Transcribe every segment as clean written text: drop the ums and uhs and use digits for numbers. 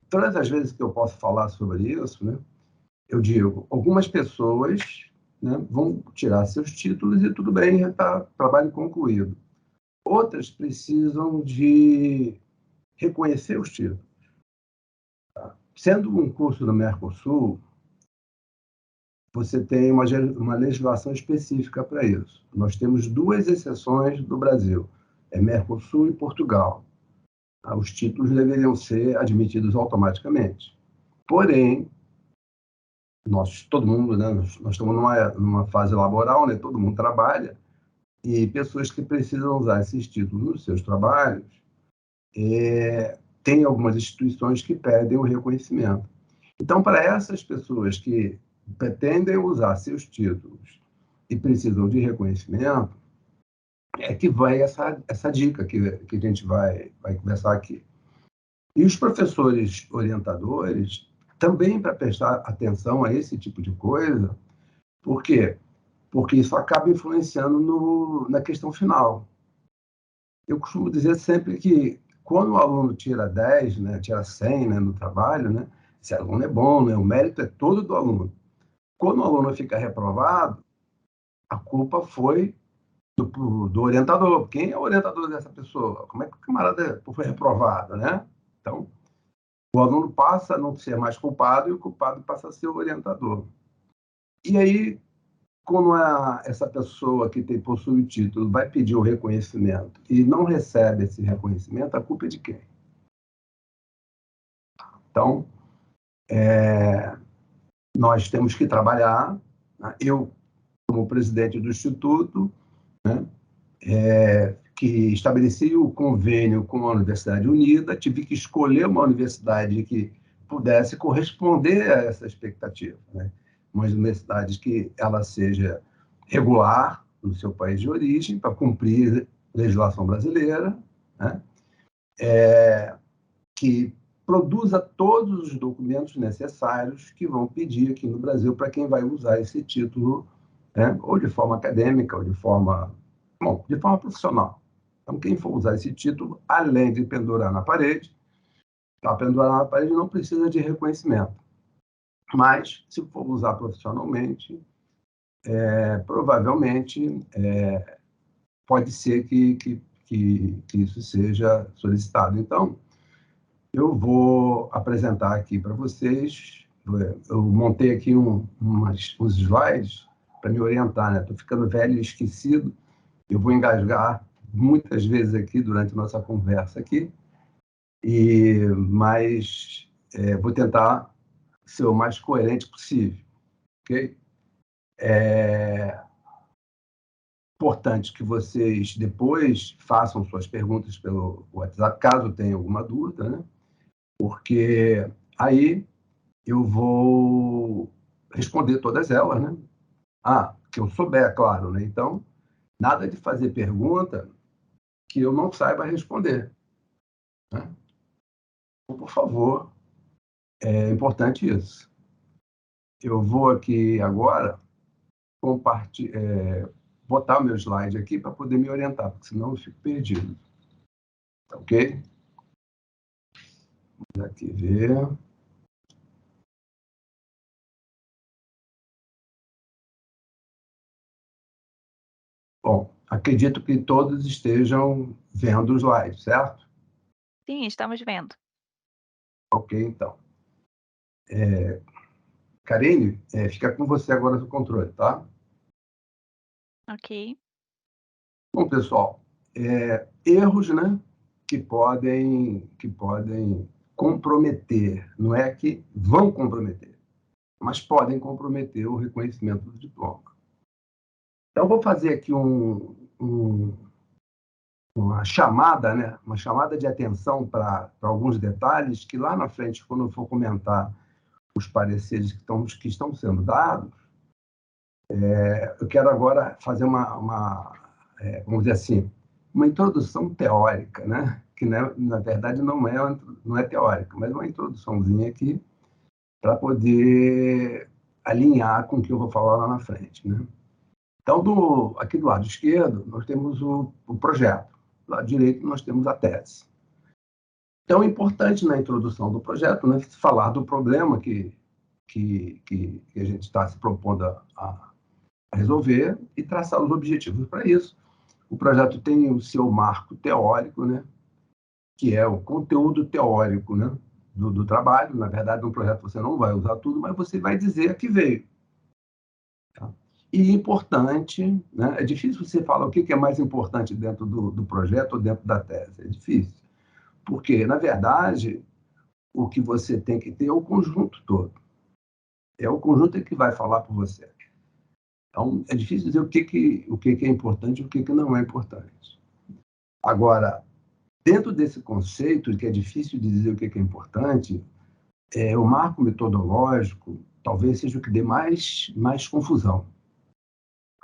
todas as vezes que eu posso falar sobre isso, né, eu digo, algumas pessoas, né, vão tirar seus títulos e tudo bem, já está trabalho concluído. Outras precisam de reconhecer os títulos. Tá? Sendo um curso do Mercosul, você tem uma legislação específica para isso. Nós temos duas exceções do Brasil, é Mercosul e Portugal. Tá? Os títulos deveriam ser admitidos automaticamente. Porém, todo mundo, né, nós estamos numa fase laboral, né, todo mundo trabalha, e pessoas que precisam usar esses títulos nos seus trabalhos, tem algumas instituições que pedem o reconhecimento. Então, para essas pessoas que pretendem usar seus títulos e precisam de reconhecimento, é que vai essa dica que a gente vai conversar aqui. E os professores orientadores, também para prestar atenção a esse tipo de coisa, por quê? Porque isso acaba influenciando na questão final. Eu costumo dizer sempre que, quando o aluno tira 10, né, tira 100, né, no trabalho, né, esse aluno é bom, né, o mérito é todo do aluno. Quando o aluno fica reprovado, a culpa foi do orientador. Quem é o orientador dessa pessoa? Como é que o camarada foi reprovado, né? Então, o aluno passa a não ser mais culpado e o culpado passa a ser o orientador. E aí, quando essa pessoa que possui o título vai pedir o reconhecimento e não recebe esse reconhecimento, a culpa é de quem? Então, nós temos que trabalhar, né? Eu, como presidente do Instituto, né, que estabeleci o convênio com a Universidade Unida, tive que escolher uma universidade que pudesse corresponder a essa expectativa, né? Uma universidade que ela seja regular no seu país de origem, para cumprir a legislação brasileira, né? Que produza todos os documentos necessários que vão pedir aqui no Brasil para quem vai usar esse título, né? Ou de forma acadêmica, ou de forma profissional. Então, quem for usar esse título, além de pendurar na parede, para pendurar na parede não precisa de reconhecimento. Mas, se for usar profissionalmente, provavelmente pode ser que isso seja solicitado. Então, eu vou apresentar aqui para vocês, eu montei aqui uns slides para me orientar, né? Estou ficando velho e esquecido, eu vou engasgar muitas vezes aqui durante a nossa conversa aqui, mas vou tentar ser o mais coerente possível, ok? É importante que vocês depois façam suas perguntas pelo WhatsApp, caso tenha alguma dúvida, né? Porque aí eu vou responder todas elas, né? Que eu souber, claro, né? Então, nada de fazer pergunta que eu não saiba responder, né? Então, por favor, é importante isso. Eu vou aqui agora botar o meu slide aqui para poder me orientar, porque senão eu fico perdido. Ok? Vamos aqui ver. Bom, acredito que todos estejam vendo o slide, certo? Sim, estamos vendo. Ok, então. Karine, fica com você agora no controle, tá? Ok. Bom, pessoal, erros, né, que podem comprometer, não é que vão comprometer, mas podem comprometer o reconhecimento do diploma. Então, vou fazer aqui uma chamada, né, uma chamada de atenção para alguns detalhes que lá na frente, quando eu for comentar os pareceres que estão sendo dados, eu quero agora fazer vamos dizer assim, uma introdução teórica, né? Que na verdade não é teórica, mas uma introduçãozinha aqui para poder alinhar com o que eu vou falar lá na frente, né? Então, aqui do lado esquerdo, nós temos o projeto. Do lado direito, nós temos a tese. Então, é importante na introdução do projeto, né, falar do problema que a gente está se propondo a resolver e traçar os objetivos para isso. O projeto tem o seu marco teórico, né, que é o conteúdo teórico, né, do trabalho. Na verdade, no projeto você não vai usar tudo, mas você vai dizer a que veio. Tá? E importante, né, é difícil você falar o que é mais importante dentro do projeto ou dentro da tese. É difícil. Porque, na verdade, o que você tem que ter é o conjunto todo. É o conjunto que vai falar por você. Então, é difícil dizer o que é importante e o que não é importante. Agora, dentro desse conceito, que é difícil de dizer o que é importante, o marco metodológico talvez seja o que dê mais confusão.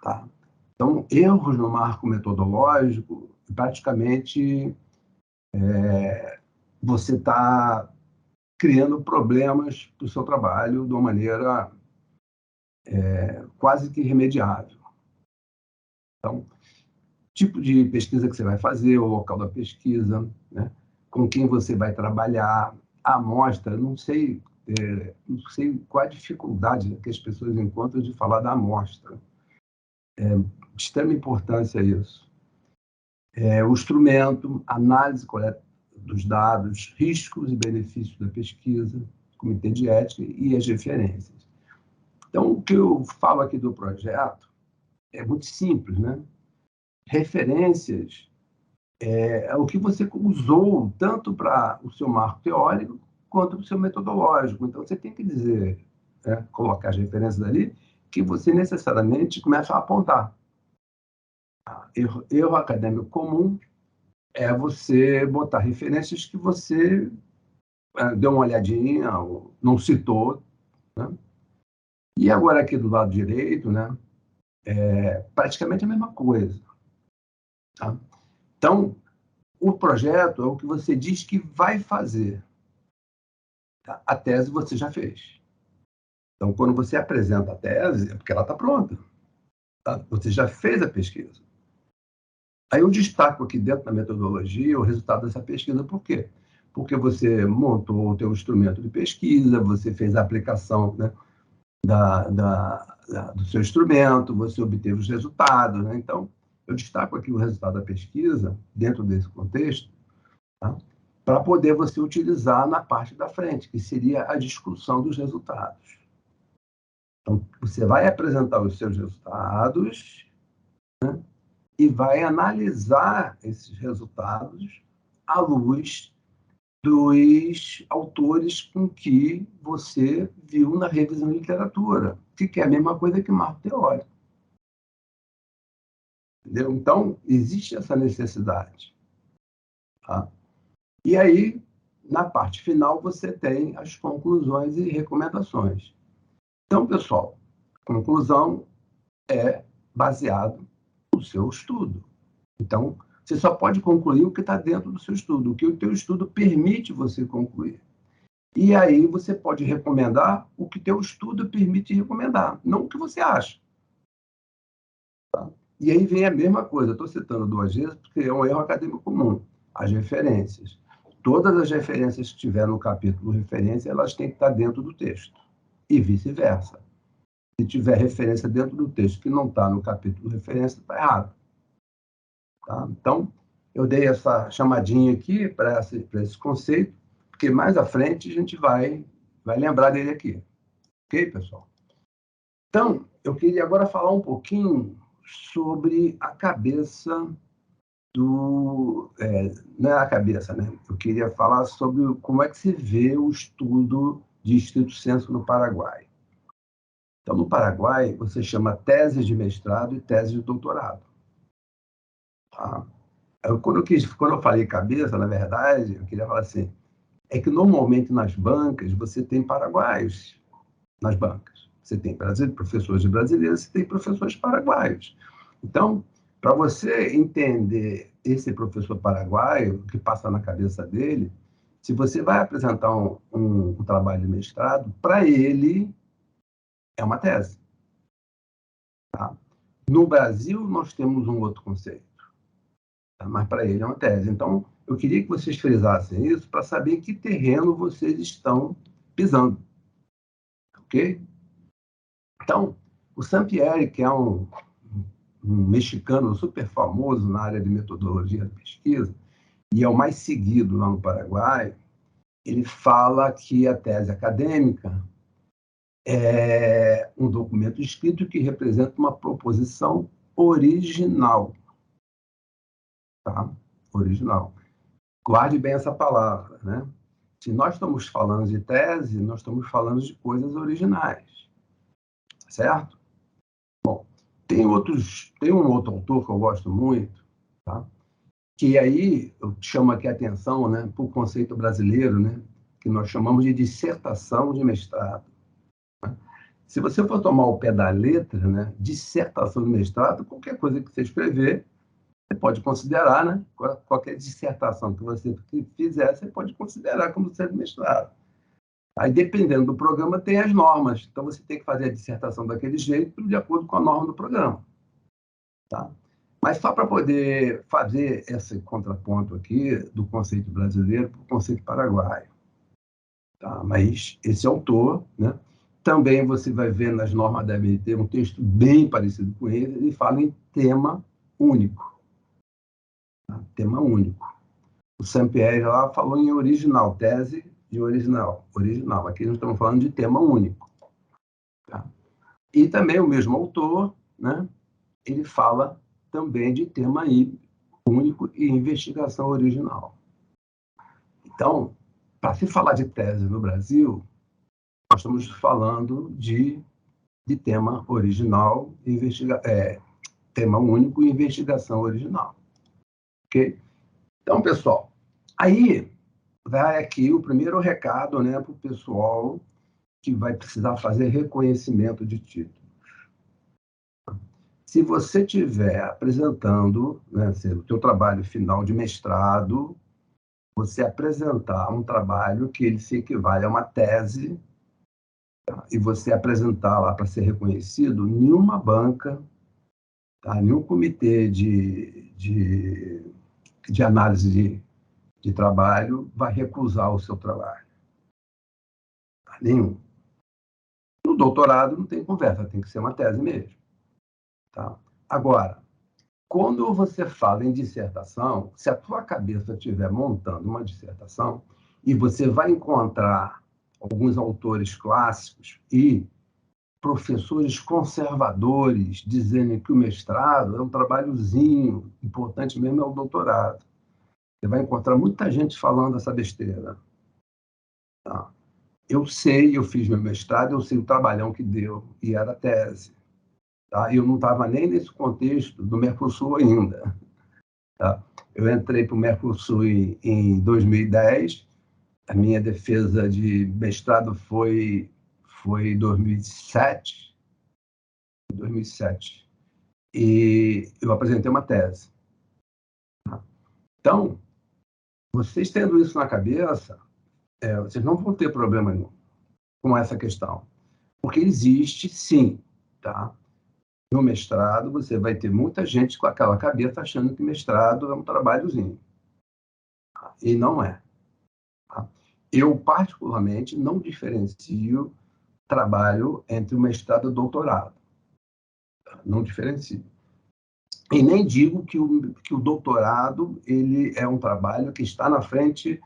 Tá? Então, erros no marco metodológico, praticamente, você está criando problemas para o seu trabalho de uma maneira quase que irremediável. Então, tipo de pesquisa que você vai fazer, o local da pesquisa, né? Com quem você vai trabalhar, a amostra, não sei qual a dificuldade que as pessoas encontram de falar da amostra. De extrema importância isso. O instrumento, análise coleta dos dados, riscos e benefícios da pesquisa, comitê de ética e as referências. Então, o que eu falo aqui do projeto é muito simples, né? Referências é o que você usou tanto para o seu marco teórico quanto para o seu metodológico. Então, você tem que dizer, né, colocar as referências ali, que você necessariamente começa a apontar. Erro acadêmico comum é você botar referências que você deu uma olhadinha, ou não citou. Né? E agora aqui do lado direito, né, praticamente a mesma coisa. Tá? Então, o projeto é o que você diz que vai fazer. Tá? A tese você já fez. Então, quando você apresenta a tese, é porque ela está pronta. Tá? Você já fez a pesquisa. Aí eu destaco aqui dentro da metodologia o resultado dessa pesquisa. Por quê? Porque você montou o teu instrumento de pesquisa, você fez a aplicação, né, do seu instrumento, você obteve os resultados. Né? Então, eu destaco aqui o resultado da pesquisa, dentro desse contexto, tá? Para poder você utilizar na parte da frente, que seria a discussão dos resultados. Então, você vai apresentar os seus resultados, né, e vai analisar esses resultados à luz dos autores com que você viu na revisão de literatura, que é a mesma coisa que marco teórico. Entendeu? Então, existe essa necessidade. Tá? E aí, na parte final, você tem as conclusões e recomendações. Então, pessoal, conclusão é baseado no seu estudo. Então, você só pode concluir o que está dentro do seu estudo, o que o teu estudo permite você concluir. E aí você pode recomendar o que teu estudo permite recomendar, não o que você acha. Tá? E aí vem a mesma coisa, estou citando duas vezes porque é um erro acadêmico comum, as referências. Todas as referências que tiver no capítulo referência, elas têm que estar dentro do texto, e vice-versa. Se tiver referência dentro do texto que não está no capítulo referência, está errado. Tá? Então, eu dei essa chamadinha aqui para esse conceito, porque mais à frente a gente vai lembrar dele aqui. Ok, pessoal? Então, eu queria agora falar um pouquinho sobre a cabeça do... não é a cabeça, né? Eu queria falar sobre como é que se vê o estudo de estrito sensu no Paraguai. Então, no Paraguai, você chama tese de mestrado e tese de doutorado. Tá? Quando eu falei cabeça, na verdade, eu queria falar assim, é que normalmente nas bancas você tem paraguaios nas bancas. Você tem professores brasileiros, você tem professores paraguaios. Então, para você entender esse professor paraguaio, o que passa na cabeça dele, se você vai apresentar um trabalho de mestrado, para ele é uma tese. Tá? No Brasil, nós temos um outro conceito. tá? Mas para ele é uma tese. Então, eu queria que vocês frisassem isso para saber que terreno vocês estão pisando, ok? Então, o Sampieri, que é um mexicano super famoso na área de metodologia de pesquisa, e é o mais seguido lá no Paraguai, ele fala que a tese acadêmica é um documento escrito que representa uma proposição original, tá? Original. Guarde bem essa palavra, né? Se nós estamos falando de tese, nós estamos falando de coisas originais, certo? Tem um outro autor que eu gosto muito, tá? Que aí eu chamo aqui a atenção, né, para o conceito brasileiro, né, que nós chamamos de dissertação de mestrado. Né? Se você for tomar o pé da letra, né, dissertação de mestrado, qualquer coisa que você escrever, você pode considerar, né, qualquer dissertação que você fizer, você pode considerar como sendo mestrado. Aí, dependendo do programa, tem as normas. Então, você tem que fazer a dissertação daquele jeito, de acordo com a norma do programa. Tá? Mas só para poder fazer esse contraponto aqui do conceito brasileiro para o conceito paraguaio. Tá? Mas esse autor, né, também você vai ver nas normas da ABNT um texto bem parecido com ele fala em tema único. Tá? Tema único. O Saint-Pierre lá falou em original, tese de original. Original. Aqui nós estamos falando de tema único. Tá? E também o mesmo autor, né, ele fala também de tema único e investigação original. Então, para se falar de tese no Brasil, nós estamos falando de tema original, tema único e investigação original. Ok? Então, pessoal, aí vai aqui o primeiro recado, né, para o pessoal que vai precisar fazer reconhecimento de título. Se você estiver apresentando, né, o seu trabalho final de mestrado, você apresentar um trabalho que ele se equivale a uma tese, tá? E você apresentar lá para ser reconhecido, nenhuma banca, tá? Nenhum comitê de análise de trabalho vai recusar o seu trabalho. Tá? Nenhum. No doutorado não tem conversa, tem que ser uma tese mesmo. Tá? Agora, quando você fala em dissertação, se a tua cabeça estiver montando uma dissertação, e você vai encontrar alguns autores clássicos e professores conservadores dizendo que o mestrado é um trabalhozinho, importante mesmo é o doutorado. Você vai encontrar muita gente falando essa besteira. Tá? Eu sei, eu fiz meu mestrado, eu sei o trabalhão que deu, e era tese. Tá? Eu não estava nem nesse contexto do Mercosul ainda. Tá? Eu entrei para o Mercosul em 2010, a minha defesa de mestrado foi em 2007, e eu apresentei uma tese. Tá? Então, vocês tendo isso na cabeça, vocês não vão ter problema nenhum com essa questão, porque existe, sim, tá? No mestrado, você vai ter muita gente com aquela cabeça achando que mestrado é um trabalhozinho. Tá? E não é. Tá? Eu, particularmente, não diferencio trabalho entre o mestrado e o doutorado. Tá? Não diferencio. E nem digo que o doutorado ele é um trabalho que está na frente,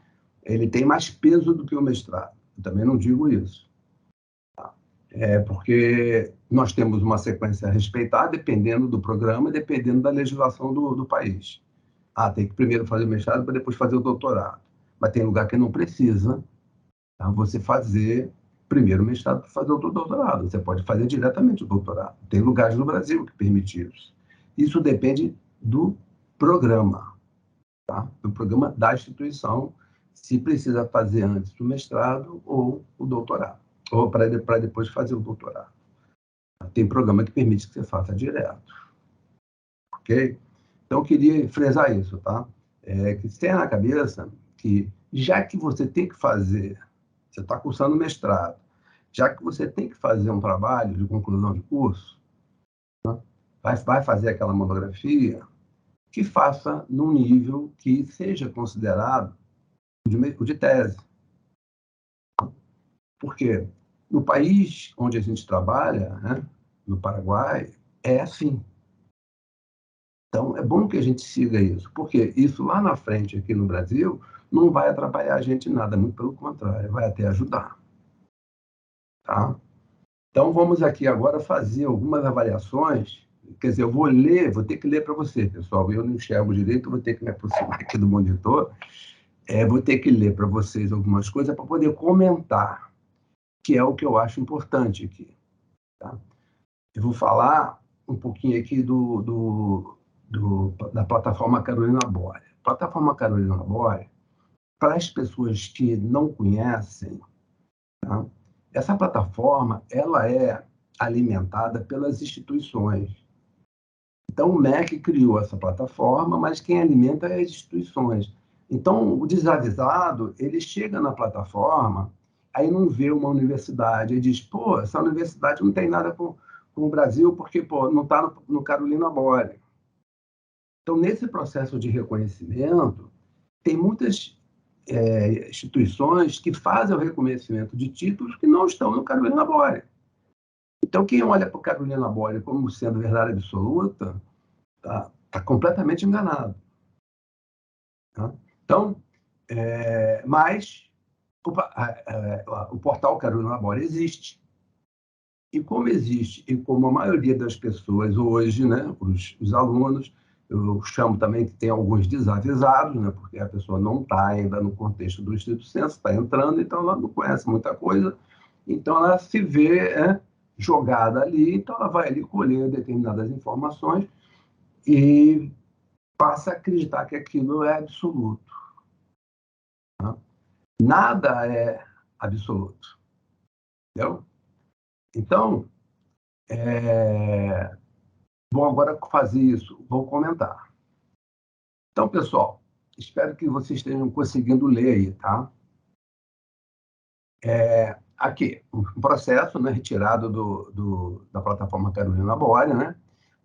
ele tem mais peso do que o mestrado. Eu também não digo isso. Tá? Porque nós temos uma sequência a respeitar, dependendo do programa, dependendo da legislação do país. Tem que primeiro fazer o mestrado para depois fazer o doutorado. Mas tem lugar que não precisa, tá? Você fazer primeiro o mestrado para fazer o doutorado. Você pode fazer diretamente o doutorado. Tem lugares no Brasil que permitem isso. Isso depende do programa, tá? Do programa da instituição, se precisa fazer antes o mestrado ou o doutorado, ou para depois fazer o doutorado. Tem programa que permite que você faça direto. Ok? Então, eu queria frisar isso, tá? Que você tenha na cabeça que, já que você tem que fazer, você está cursando mestrado, já que você tem que fazer um trabalho de conclusão de curso, vai fazer aquela monografia, que faça num nível que seja considerado o de tese. Porque no país onde a gente trabalha, né, no Paraguai, é assim. Então, é bom que a gente siga isso, porque isso lá na frente, aqui no Brasil, não vai atrapalhar a gente em nada, muito pelo contrário, vai até ajudar. Tá? Então, vamos aqui agora fazer algumas avaliações. Quer dizer, eu vou ler, vou ter que ler para você, pessoal. Eu não enxergo direito, vou ter que me aproximar aqui do monitor. Vou ter que ler para vocês algumas coisas para poder comentar, que é o que eu acho importante aqui. Tá? Eu vou falar um pouquinho aqui da plataforma Carolina Bore. Plataforma Carolina Bore, para as pessoas que não conhecem, tá? Essa plataforma ela é alimentada pelas instituições. Então, o MEC criou essa plataforma, mas quem alimenta é as instituições. Então, o desavisado, ele chega na plataforma, aí não vê uma universidade, e diz, pô, essa universidade não tem nada com o Brasil, porque pô, não está no Carolina Bore. Então, nesse processo de reconhecimento, tem muitas instituições que fazem o reconhecimento de títulos que não estão no Carolina Bore. Então, quem olha para o Carolina Bore como sendo verdade absoluta, está completamente enganado. Tá? Então, mas o portal Carolina Bore existe. E como existe, e como a maioria das pessoas hoje, né, os alunos, eu chamo também que tem alguns desavisados, né, porque a pessoa não está ainda no contexto do Estrito Senso, está entrando, então ela não conhece muita coisa, então ela se vê jogada ali, então ela vai ali colher determinadas informações e passa a acreditar que aquilo é absoluto. Tá? Nada é absoluto. Entendeu? Então, vou agora fazer isso, vou comentar. Então, pessoal, espero que vocês estejam conseguindo ler aí, tá? Aqui, um processo, né, retirado da plataforma Carolina Bore, né,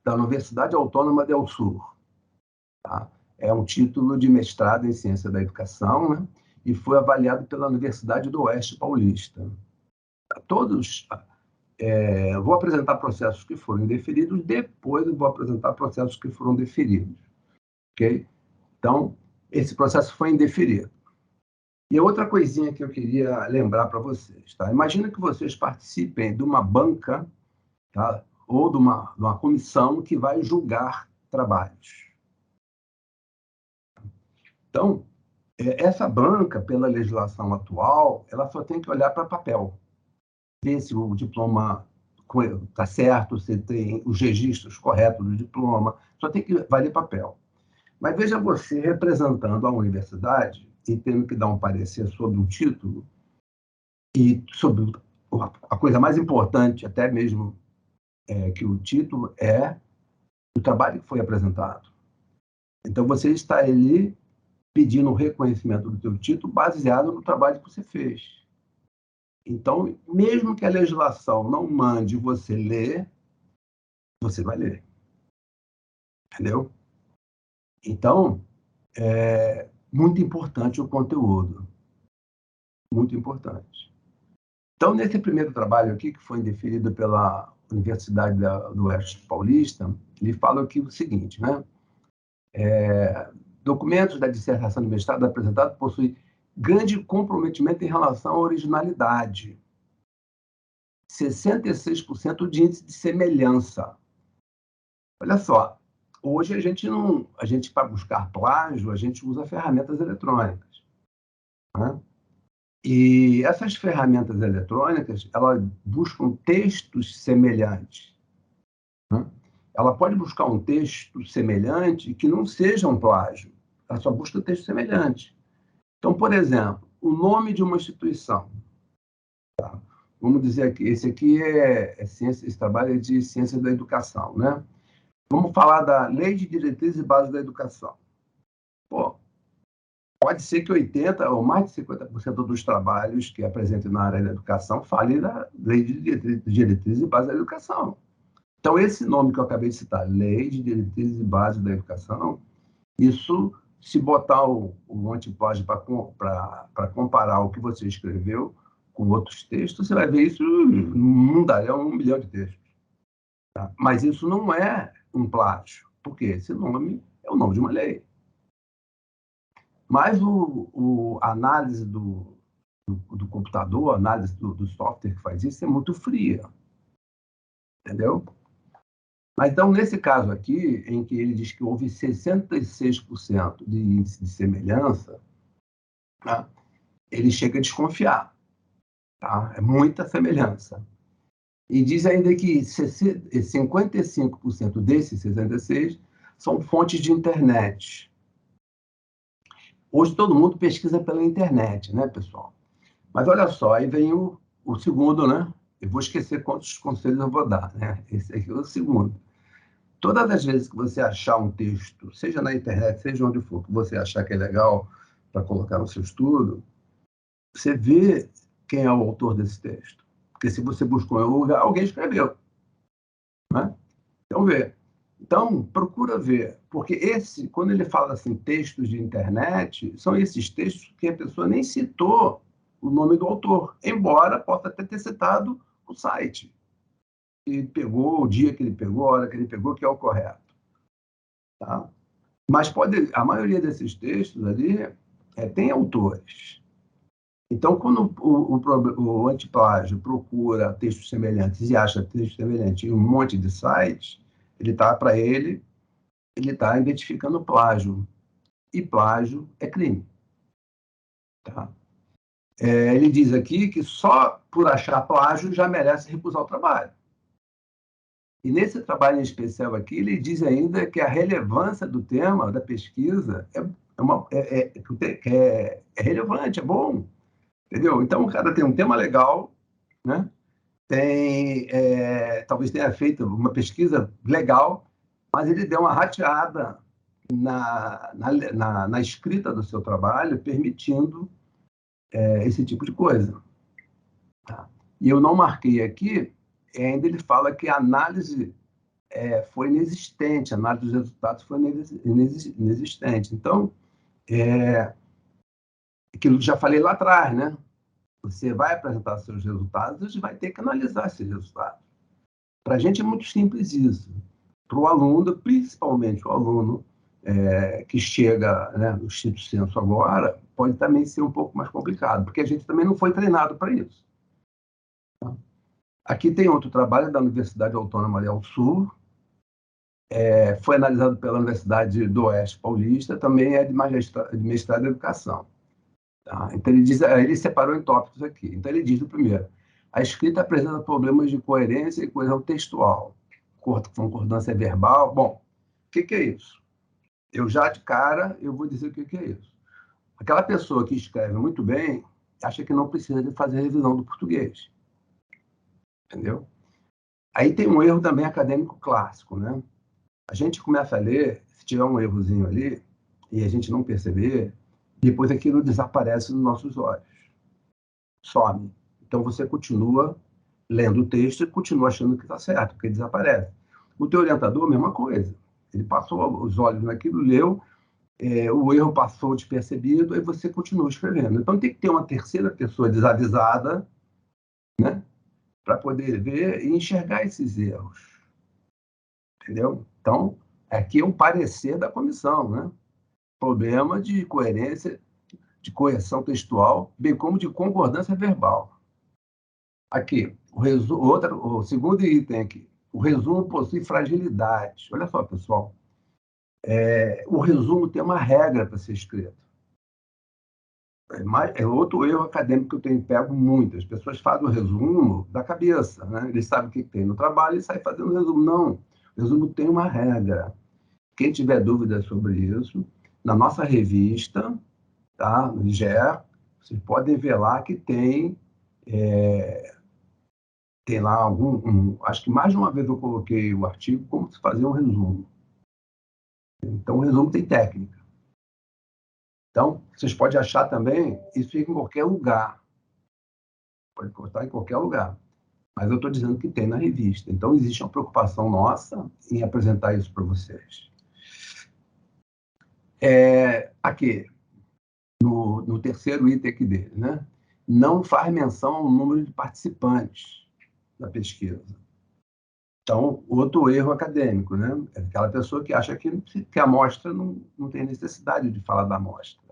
da Universidade Autônoma del Sur. Tá? É um título de mestrado em Ciência da Educação, né, e foi avaliado pela Universidade do Oeste Paulista. Todos... vou apresentar processos que foram indeferidos, depois eu vou apresentar processos que foram deferidos. Ok? Então, esse processo foi indeferido. E outra coisinha que eu queria lembrar para vocês, tá? Imagina que vocês participem de uma banca, tá? Ou de uma comissão que vai julgar trabalhos. Então, essa banca, pela legislação atual, ela só tem que olhar para papel, ver se o diploma está certo, se tem os registros corretos do diploma, só tem que valer papel. Mas veja você representando a universidade e tendo que dar um parecer sobre um título e sobre a coisa mais importante, até mesmo que o título é o trabalho que foi apresentado. Então, você está ali pedindo o reconhecimento do teu título baseado no trabalho que você fez. Então, mesmo que a legislação não mande você ler, você vai ler. Entendeu? Então, é muito importante o conteúdo. Muito importante. Então, nesse primeiro trabalho aqui, que foi indeferido pela Universidade do Oeste Paulista, ele fala aqui o seguinte, né? Documentos da dissertação de mestrado apresentado possuem grande comprometimento em relação à originalidade. 66% de índice de semelhança. Olha só, hoje a gente para buscar plágio, a gente usa ferramentas eletrônicas, né? E essas ferramentas eletrônicas, elas buscam textos semelhantes, né? Ela pode buscar um texto semelhante que não seja um plágio. Ela só busca texto semelhante. Então, por exemplo, o nome de uma instituição. Tá? Vamos dizer que esse aqui esse trabalho é de ciência da educação, né? Vamos falar da Lei de Diretrizes e Bases da Educação. Pô, pode ser que 80% ou mais de 50% dos trabalhos que apresentem na área da educação falem da Lei de Diretrizes e Bases da Educação. Então, esse nome que eu acabei de citar, Lei de Diretrizes e Bases da Educação, Isso, se botar o antiplágio para comparar o que você escreveu com outros textos, você vai ver isso não daria 1 milhão de textos. Tá? Mas isso não é um plágio, porque esse nome é o nome de uma lei. Mas a análise do computador, a análise do software que faz isso é muito fria. Entendeu? Mas, então, nesse caso aqui, em que ele diz que houve 66% de índice de semelhança, tá? Ele chega a desconfiar. Tá? É muita semelhança. E diz ainda que 55% desses 66% são fontes de internet. Hoje todo mundo pesquisa pela internet, né, pessoal? Mas olha só, aí vem o segundo, né? Eu vou esquecer quantos conselhos eu vou dar, né? Esse aqui é o segundo. Todas as vezes que você achar um texto, seja na internet, seja onde for, que você achar que é legal para colocar no seu estudo, você vê quem é o autor desse texto. Porque se você buscou em algum lugar, alguém escreveu. Né? Então, vê. Então, procura ver. Porque quando ele fala assim, textos de internet, são esses textos que a pessoa nem citou o nome do autor, embora possa até ter citado o site. Ele pegou, o dia que ele pegou, a hora que ele pegou, que é o correto. Tá? Mas a maioria desses textos ali tem autores. Então, quando o antiplágio procura textos semelhantes e acha textos semelhantes em um monte de sites, ele está identificando plágio. E plágio é crime. Tá? Ele diz aqui que só por achar plágio já merece recusar o trabalho. E nesse trabalho em especial aqui, ele diz ainda que a relevância do tema da pesquisa é relevante, é bom. Entendeu? Então, o cara tem um tema legal, né? Talvez tenha feito uma pesquisa legal, mas ele deu uma rateada na escrita do seu trabalho, permitindo esse tipo de coisa. Tá? E eu não marquei aqui, ainda ele fala que a análise foi inexistente, a análise dos resultados foi inexistente. Então, aquilo que já falei lá atrás, né? Você vai apresentar seus resultados e vai ter que analisar esses resultados. Para a gente é muito simples isso. Para o aluno, principalmente o aluno que chega, né, no Instituto Senso agora, pode também ser um pouco mais complicado, porque a gente também não foi treinado para isso. Tá? Aqui tem outro trabalho da Universidade Autônoma do Sul, foi analisado pela Universidade do Oeste Paulista, também é de mestrado em educação. Tá? Então, ele separou em tópicos aqui. Então, ele diz no primeiro: a escrita apresenta problemas de coerência e coesão textual, concordância verbal. Bom, o que é isso? Eu já, de cara, eu vou dizer o que é isso. Aquela pessoa que escreve muito bem acha que não precisa de fazer revisão do português. Entendeu? Aí tem um erro também acadêmico clássico, né? A gente começa a ler, se tiver um errozinho ali, e a gente não perceber, depois aquilo desaparece nos nossos olhos. Some. Então você continua lendo o texto e continua achando que está certo, porque desaparece. O teu orientador, a mesma coisa. Ele passou os olhos naquilo, leu, o erro passou despercebido, aí você continua escrevendo. Então tem que ter uma terceira pessoa desavisada, né, para poder ver e enxergar esses erros. Entendeu? Então, aqui é um parecer da comissão, né? Problema de coerência, de correção textual, bem como de concordância verbal. Aqui, o segundo item aqui. O resumo possui fragilidades. Olha só, pessoal. O resumo tem uma regra para ser escrito. É outro erro acadêmico que eu tenho pego muito. As pessoas fazem o resumo da cabeça, né? Eles sabem o que tem no trabalho e saem fazendo o resumo. Não, o resumo tem uma regra. Quem tiver dúvidas sobre isso, na nossa revista, tá? No IGE, vocês podem ver lá que tem lá acho que mais de uma vez eu coloquei o artigo como se fazer um resumo. Então, o resumo tem técnica. Então, vocês podem achar também, isso fica em qualquer lugar. Pode constar em qualquer lugar. Mas eu estou dizendo que tem na revista. Então, existe uma preocupação nossa em apresentar isso para vocês. Aqui, no terceiro item aqui dele, né? Não faz menção ao número de participantes da pesquisa. Então, outro erro acadêmico, né? É aquela pessoa que acha que a amostra não tem necessidade de falar da amostra.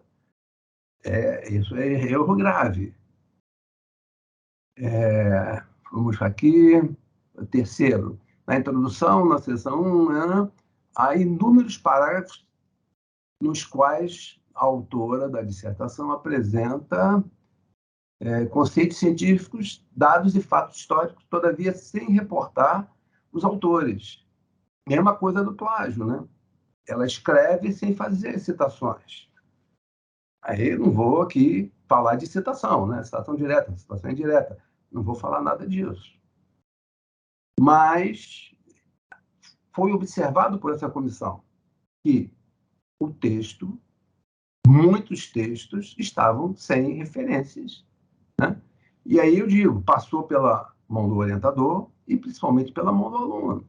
Isso é erro grave. Vamos aqui. Terceiro, na introdução, na seção 1, né, há inúmeros parágrafos nos quais a autora da dissertação apresenta conceitos científicos, dados e fatos históricos, todavia sem reportar os autores. Mesma coisa do plágio, né? Ela escreve sem fazer citações. Aí eu não vou aqui falar de citação, né? Citação direta, citação indireta. Não vou falar nada disso. Mas foi observado por essa comissão que o texto, muitos textos, estavam sem referências, né? E aí eu digo, passou pela mão do orientador e principalmente pela mão do aluno.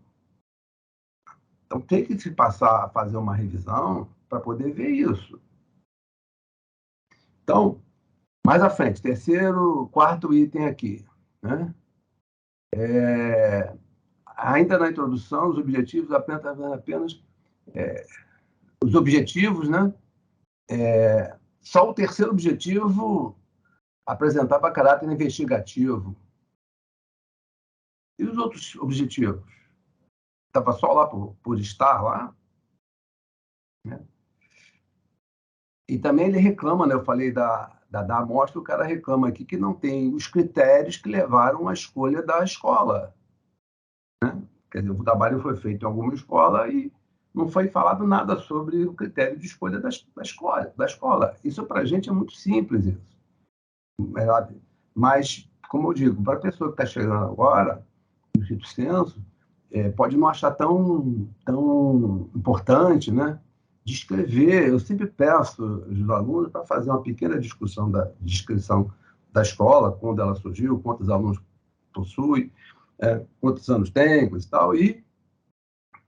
Então tem que se passar a fazer uma revisão para poder ver isso. Então, mais à frente, terceiro, quarto item aqui, né? Ainda na introdução, os objetivos apenas os objetivos, né? Só o terceiro objetivo apresentava caráter investigativo. E os outros objetivos? Estava só lá por estar lá? Né? E também ele reclama, né? Eu falei da amostra, o cara reclama aqui que não tem os critérios que levaram à escolha da escola. Né? Quer dizer, o trabalho foi feito em alguma escola e não foi falado nada sobre o critério de escolha da escola. Isso, para a gente, é muito simples. Isso. Mas, como eu digo, para a pessoa que está chegando agora, no estrito senso, pode não achar tão importante, né? Descrever. Eu sempre peço aos alunos para fazer uma pequena discussão da descrição da escola, quando ela surgiu, quantos alunos possui, quantos anos tem, coisa e tal, e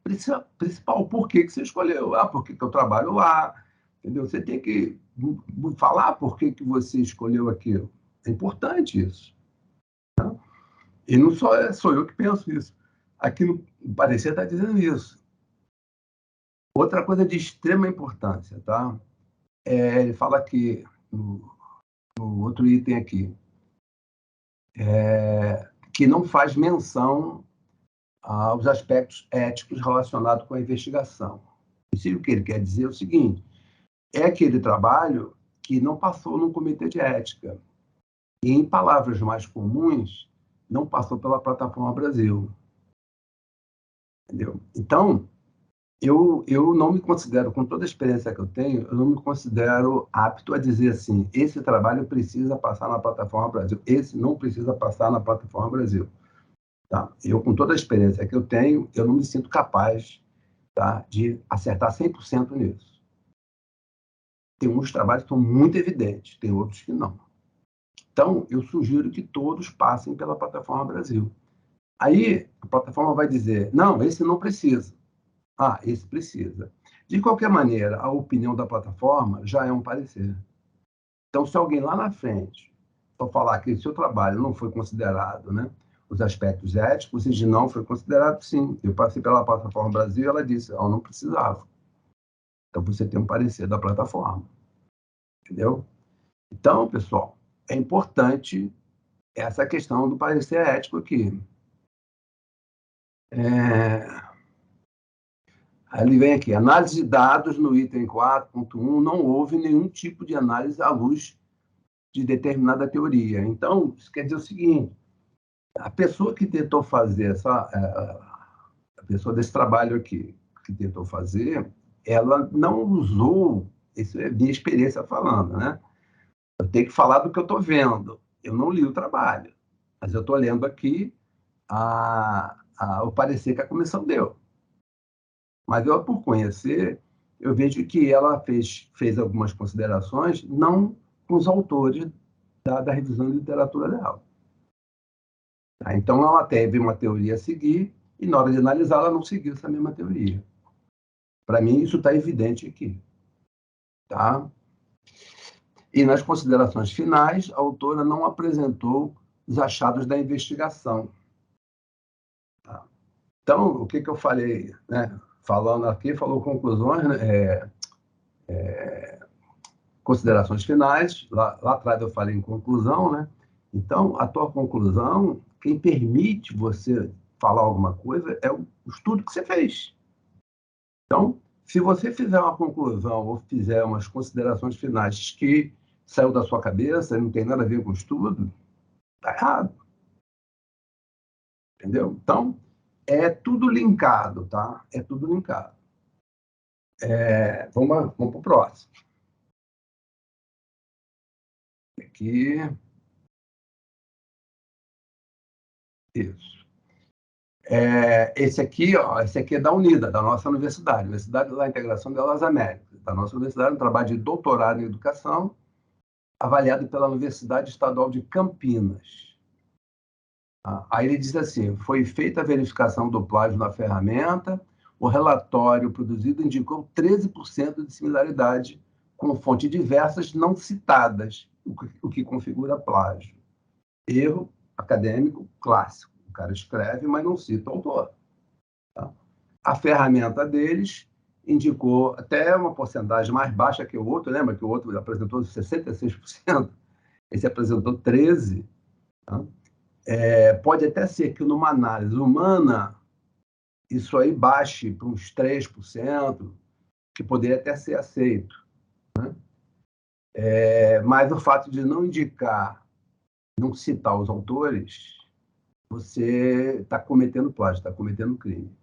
principal, por que você escolheu? Por que eu trabalho lá? Entendeu? Você tem que falar por que você escolheu aquilo. É importante isso. Tá? E não sou eu que penso isso. Aqui no parecer está dizendo isso. Outra coisa de extrema importância, tá? Ele fala aqui, no outro item aqui, que não faz menção aos aspectos éticos relacionados com a investigação. E o que ele quer dizer é o seguinte: é aquele trabalho que não passou no comitê de ética. E, em palavras mais comuns, não passou pela Plataforma Brasil. Entendeu? Então, eu não me considero, com toda a experiência que eu tenho, eu não me considero apto a dizer assim, esse trabalho precisa passar na Plataforma Brasil, esse não precisa passar na Plataforma Brasil. Tá? Eu, com toda a experiência que eu tenho, eu não me sinto capaz, tá, de acertar 100% nisso. Tem uns trabalhos que são muito evidentes, tem outros que não. Então, eu sugiro que todos passem pela Plataforma Brasil. Aí, a plataforma vai dizer, não, esse não precisa. Esse precisa. De qualquer maneira, a opinião da plataforma já é um parecer. Então, se alguém lá na frente for falar que o seu trabalho não foi considerado, né, os aspectos éticos, você diz, não foi considerado, sim. Eu passei pela Plataforma Brasil e ela disse, não precisava. Então, você tem um parecer da plataforma. Entendeu? Então, pessoal, é importante essa questão do parecer ético aqui. Ele vem aqui, análise de dados no item 4.1, não houve nenhum tipo de análise à luz de determinada teoria. Então, isso quer dizer o seguinte, a pessoa que tentou fazer a pessoa desse trabalho aqui, que tentou fazer, ela não usou, isso é minha experiência falando, né? Eu tenho que falar do que eu estou vendo. Eu não li o trabalho, mas eu estou lendo aqui o parecer que a comissão deu. Mas eu, por conhecer, eu vejo que ela fez algumas considerações não com os autores da revisão de literatura dela. Tá? Então, ela teve uma teoria a seguir e, na hora de analisar, ela não seguiu essa mesma teoria. Para mim, isso está evidente aqui. Tá? E nas considerações finais, a autora não apresentou os achados da investigação. Tá? Então, o que eu falei, né? Falando aqui, falou conclusões, né? Considerações finais, lá atrás eu falei em conclusão, né? Então, a tua conclusão, quem permite você falar alguma coisa é o estudo que você fez. Então, se você fizer uma conclusão ou fizer umas considerações finais que saiu da sua cabeça e não tem nada a ver com o estudo, está errado. Entendeu? Então, é tudo linkado, tá? É tudo linkado. Vamos para o próximo. Aqui. Isso. Esse aqui, ó, esse aqui é da UNIDA, da nossa universidade, Universidade da Integração das Américas, da nossa universidade, um trabalho de doutorado em educação, avaliado pela Universidade Estadual de Campinas. Aí ele diz assim: foi feita a verificação do plágio na ferramenta, o relatório produzido indicou 13% de similaridade com fontes diversas não citadas, o que configura plágio. Erro acadêmico clássico. O cara escreve, mas não cita o autor. Tá? A ferramenta deles indicou até uma porcentagem mais baixa que o outro. Lembra que o outro apresentou 66%? Esse apresentou 13%. Tá? Pode até ser que numa análise humana isso aí baixe para uns 3%, que poderia até ser aceito. Né? Mas o fato de não indicar, não citar os autores, você está cometendo plágio, está cometendo crime.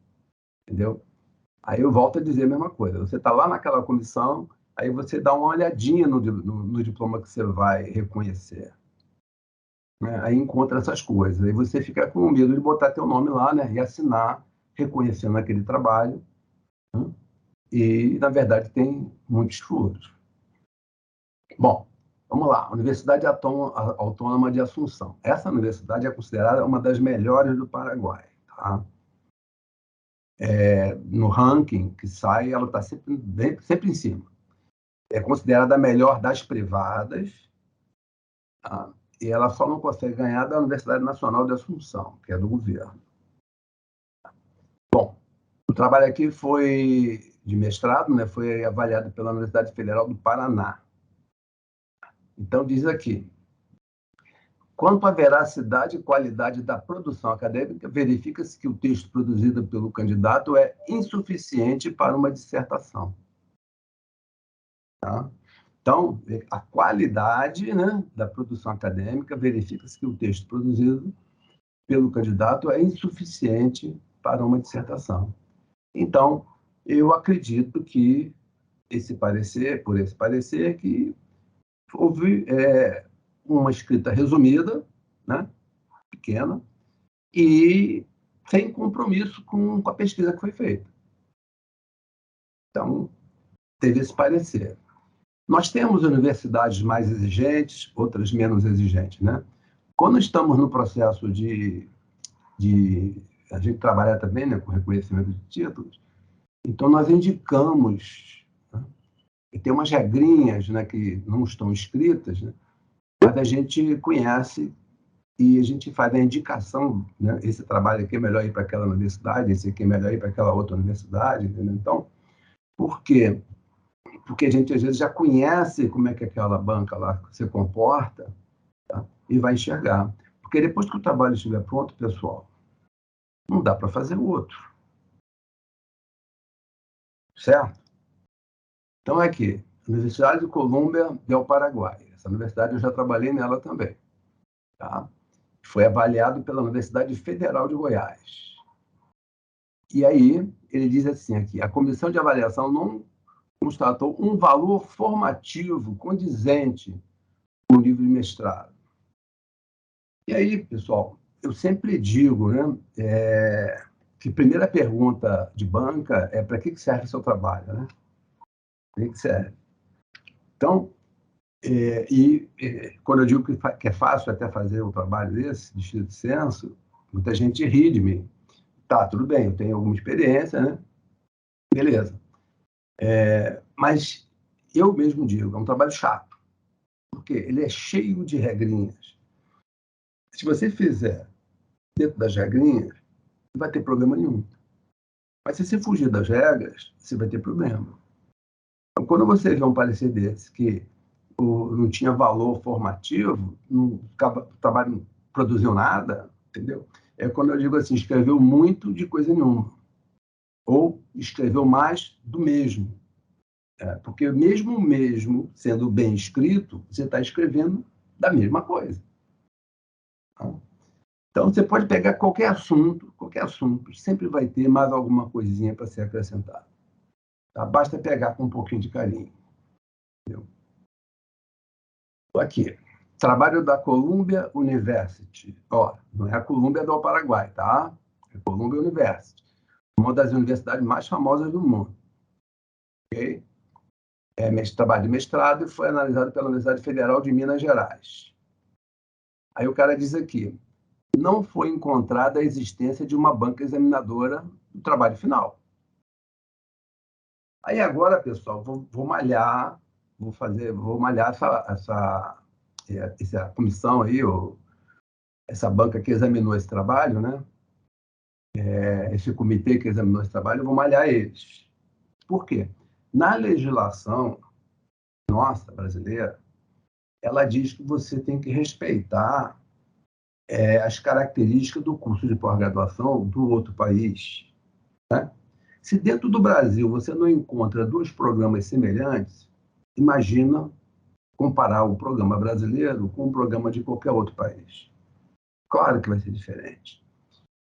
Entendeu? Aí eu volto a dizer a mesma coisa. Você está lá naquela comissão, aí você dá uma olhadinha no diploma que você vai reconhecer. Né? Aí encontra essas coisas. Aí você fica com medo de botar teu nome lá, né? E assinar, reconhecendo aquele trabalho. Né? E, na verdade, tem muitos furos. Bom, vamos lá. Universidade Autônoma de Assunção. Essa universidade é considerada uma das melhores do Paraguai. Tá? No ranking que sai, ela está sempre em cima. É considerada a melhor das privadas, tá? E ela só não consegue ganhar da Universidade Nacional de Assunção, que é do governo. Bom, o trabalho aqui foi de mestrado, né? Foi avaliado pela Universidade Federal do Paraná. Então, diz aqui: quanto à veracidade e qualidade da produção acadêmica, verifica-se que o texto produzido pelo candidato é insuficiente para uma dissertação. Tá? Então, a qualidade, né, da produção acadêmica, verifica-se que o texto produzido pelo candidato é insuficiente para uma dissertação. Então, eu acredito que por esse parecer, que houve uma escrita resumida, né, pequena, e sem compromisso com a pesquisa que foi feita. Então, teve esse parecer. Nós temos universidades mais exigentes, outras menos exigentes, né? Quando estamos no processo de a gente trabalhar também, né, com reconhecimento de títulos, então nós indicamos, né, e tem umas regrinhas, né, que não estão escritas, né, mas a gente conhece e a gente faz a indicação, né, esse trabalho aqui é melhor ir para aquela universidade, esse aqui é melhor ir para aquela outra universidade, entendeu? Então, por quê? Porque a gente, às vezes, já conhece como é que aquela banca lá se comporta, tá? E vai enxergar. Porque depois que o trabalho estiver pronto, pessoal, não dá para fazer o outro. Certo? Então, é aqui, Universidade de Colômbia del Paraguai. Essa universidade eu já trabalhei nela também. Tá? Foi avaliado pela Universidade Federal de Goiás. E aí, ele diz assim aqui: a comissão de avaliação não constatou um valor formativo condizente com o nível de mestrado. E aí, pessoal, eu sempre digo, né, que a primeira pergunta de banca é: para que serve o seu trabalho? Né? Para que serve? Então, quando eu digo que é fácil até fazer um trabalho desse, de estrito senso, muita gente ri de mim. Tá, tudo bem, eu tenho alguma experiência, né? Beleza. Mas eu mesmo digo, é um trabalho chato, porque ele é cheio de regrinhas. Se você fizer dentro das regrinhas, não vai ter problema nenhum. Mas se você fugir das regras, você vai ter problema. Então, quando você vê um parecer desse, que não tinha valor formativo, o trabalho não produziu nada, entendeu? É quando eu digo assim, escreveu muito de coisa nenhuma. Ou escreveu mais do mesmo. Porque mesmo sendo bem escrito, você está escrevendo da mesma coisa. Tá? Então, você pode pegar qualquer assunto, sempre vai ter mais alguma coisinha para ser acrescentada. Tá? Basta pegar com um pouquinho de carinho. Entendeu? Aqui, trabalho da Columbia University. Ó, não é a Columbia do Paraguai, tá? É a Columbia University, uma das universidades mais famosas do mundo. Ok? Trabalho de mestrado e foi analisado pela Universidade Federal de Minas Gerais. Aí o cara diz aqui, não foi encontrada a existência de uma banca examinadora do trabalho final. Aí agora, pessoal, vou malhar, vou malhar essa comissão aí, essa banca que examinou esse trabalho, né? Esse comitê que examinou esse trabalho, eu vou malhar eles. Por quê? Na legislação nossa, brasileira, ela diz que você tem que respeitar as características do curso de pós-graduação do outro país. Né? Se dentro do Brasil você não encontra dois programas semelhantes, imagina comparar o programa brasileiro com o programa de qualquer outro país. Claro que vai ser diferente.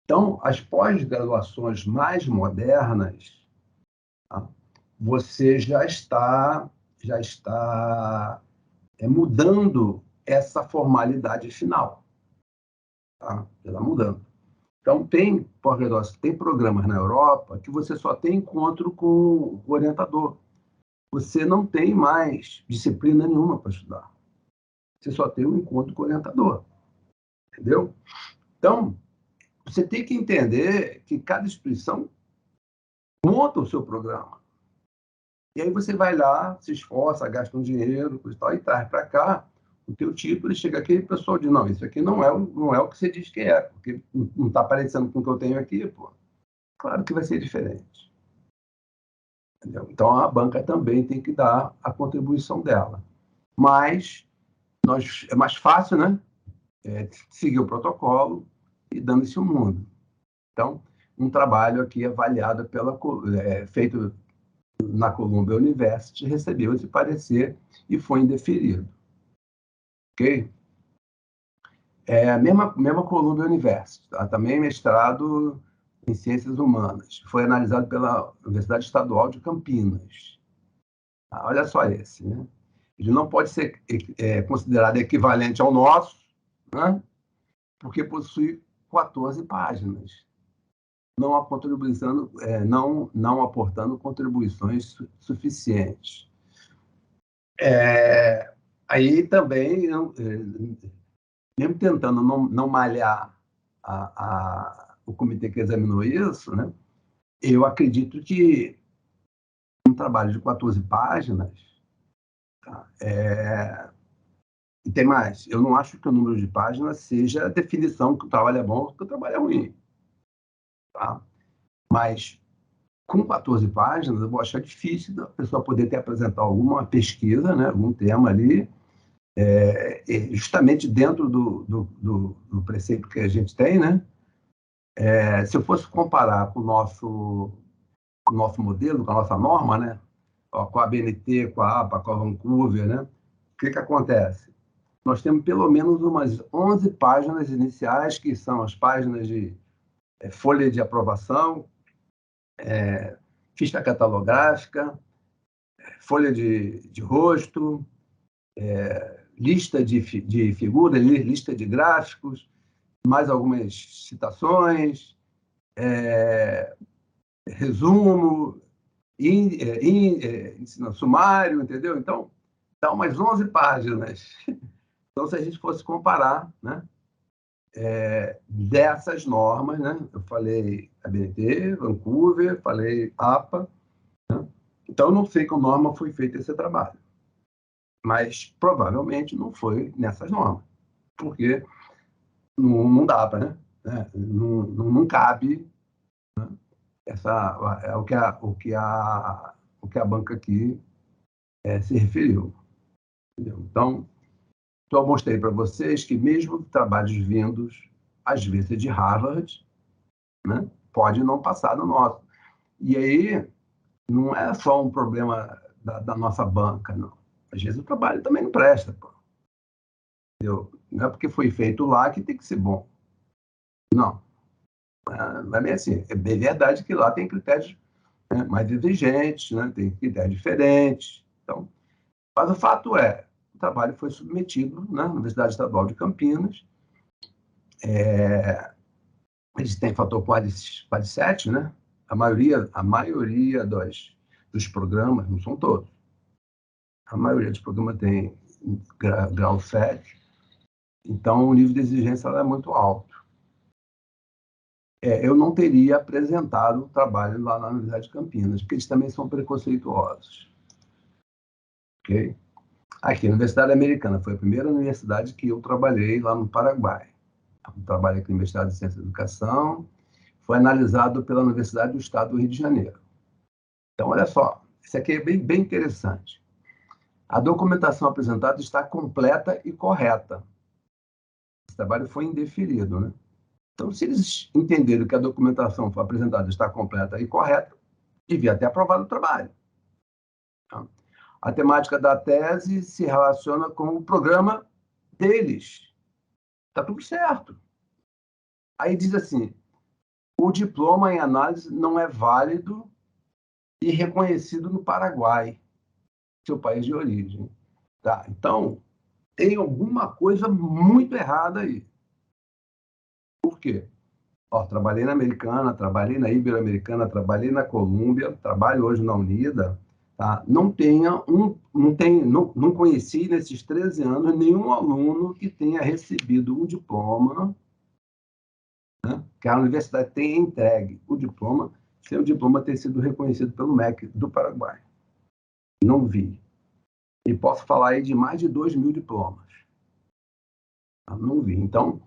Então, as pós-graduações mais modernas, tá? Você já está mudando essa formalidade final. Tá? Já está mudando. Então, tem pós-graduação, tem programas na Europa que você só tem encontro com o orientador. Você não tem mais disciplina nenhuma para estudar. Você só tem um encontro com o orientador. Entendeu? Então, você tem que entender que cada instituição monta o seu programa. E aí você vai lá, se esforça, gasta um dinheiro e traz para cá o teu título e chega aqui e o pessoal diz, não, isso aqui não é o que você diz que é, porque não está parecendo com o que eu tenho aqui, pô. Claro que vai ser diferente. Entendeu? Então, a banca também tem que dar a contribuição dela. Mas é mais fácil, né? Seguir o protocolo e dando-se o mundo. Então, um trabalho aqui avaliado feito na Columbia University, recebeu esse parecer e foi indeferido. Ok? A mesma Columbia University, tá? Também mestrado em Ciências Humanas. Foi analisado pela Universidade Estadual de Campinas. Olha só esse, né? Ele não pode ser considerado equivalente ao nosso, né? Porque possui 14 páginas, não aportando contribuições suficientes. Aí também, mesmo tentando não malhar o comitê que examinou isso, né? Eu acredito que um trabalho de 14 páginas, tá? E tem mais, eu não acho que o número de páginas seja a definição que o trabalho é bom ou que o trabalho é ruim. Tá? Mas, com 14 páginas, eu vou achar difícil a pessoa poder apresentar alguma pesquisa, né, algum tema ali, justamente dentro do preceito que a gente tem, né? Se eu fosse comparar com o nosso modelo, com a nossa norma, né? Com a ABNT, com a APA, com a Vancouver, né? O que acontece? Nós temos pelo menos umas 11 páginas iniciais, que são as páginas de folha de aprovação, ficha catalográfica, folha de rosto, lista de figuras, lista de gráficos, mais algumas citações, resumo, sumário, entendeu? Então, dá umas 11 páginas. Então, se a gente fosse comparar, né, dessas normas, né, eu falei ABNT, Vancouver, falei APA, né, Então, eu não sei com norma foi feito esse trabalho, mas provavelmente não foi nessas normas, porque não dá para, né? Não cabe essa, o que a banca aqui se referiu. Entendeu? Então, eu mostrei para vocês que mesmo trabalhos vindos, às vezes, de Harvard, né, pode não passar no nosso. E aí, não é só um problema da nossa banca, não. Às vezes o trabalho também não presta, pô. Entendeu? Não é porque foi feito lá que tem que ser bom. Não. Não é bem assim. É bem verdade que lá tem critérios, né, mais exigentes, né, tem critérios diferentes. Então, mas o fato é, o trabalho foi submetido, né, na Universidade Estadual de Campinas. Eles têm fator quadro 7, né? A maioria dos programas, não são todos, a maioria dos programas tem grau 7, então o nível de exigência é muito alto. Eu não teria apresentado o trabalho lá na Universidade de Campinas, porque eles também são preconceituosos. Okay? Aqui, a Universidade Americana foi a primeira universidade que eu trabalhei lá no Paraguai. Eu trabalhei aqui na Universidade de Ciência e Educação, foi analisado pela Universidade do Estado do Rio de Janeiro. Então, olha só, isso aqui é bem interessante. A documentação apresentada está completa e correta. Esse trabalho foi indeferido, né? Então, se eles entenderam que a documentação foi apresentada está completa e correta, devia ter aprovado o trabalho. Tá? A temática da tese se relaciona com o programa deles. Está tudo certo. Aí diz assim, o diploma em análise não é válido e reconhecido no Paraguai, seu país de origem. Tá? Então, tem alguma coisa muito errada aí. Por quê? Ó, trabalhei na Americana, trabalhei na Ibero-Americana, trabalhei na Colômbia, trabalho hoje na Unida. Tá? Não conheci nesses 13 anos nenhum aluno que tenha recebido um diploma, né, que a universidade tenha entregue o diploma, sem o diploma ter sido reconhecido pelo MEC do Paraguai. Não vi. E posso falar aí de mais de 2.000 diplomas. Não vi. Então,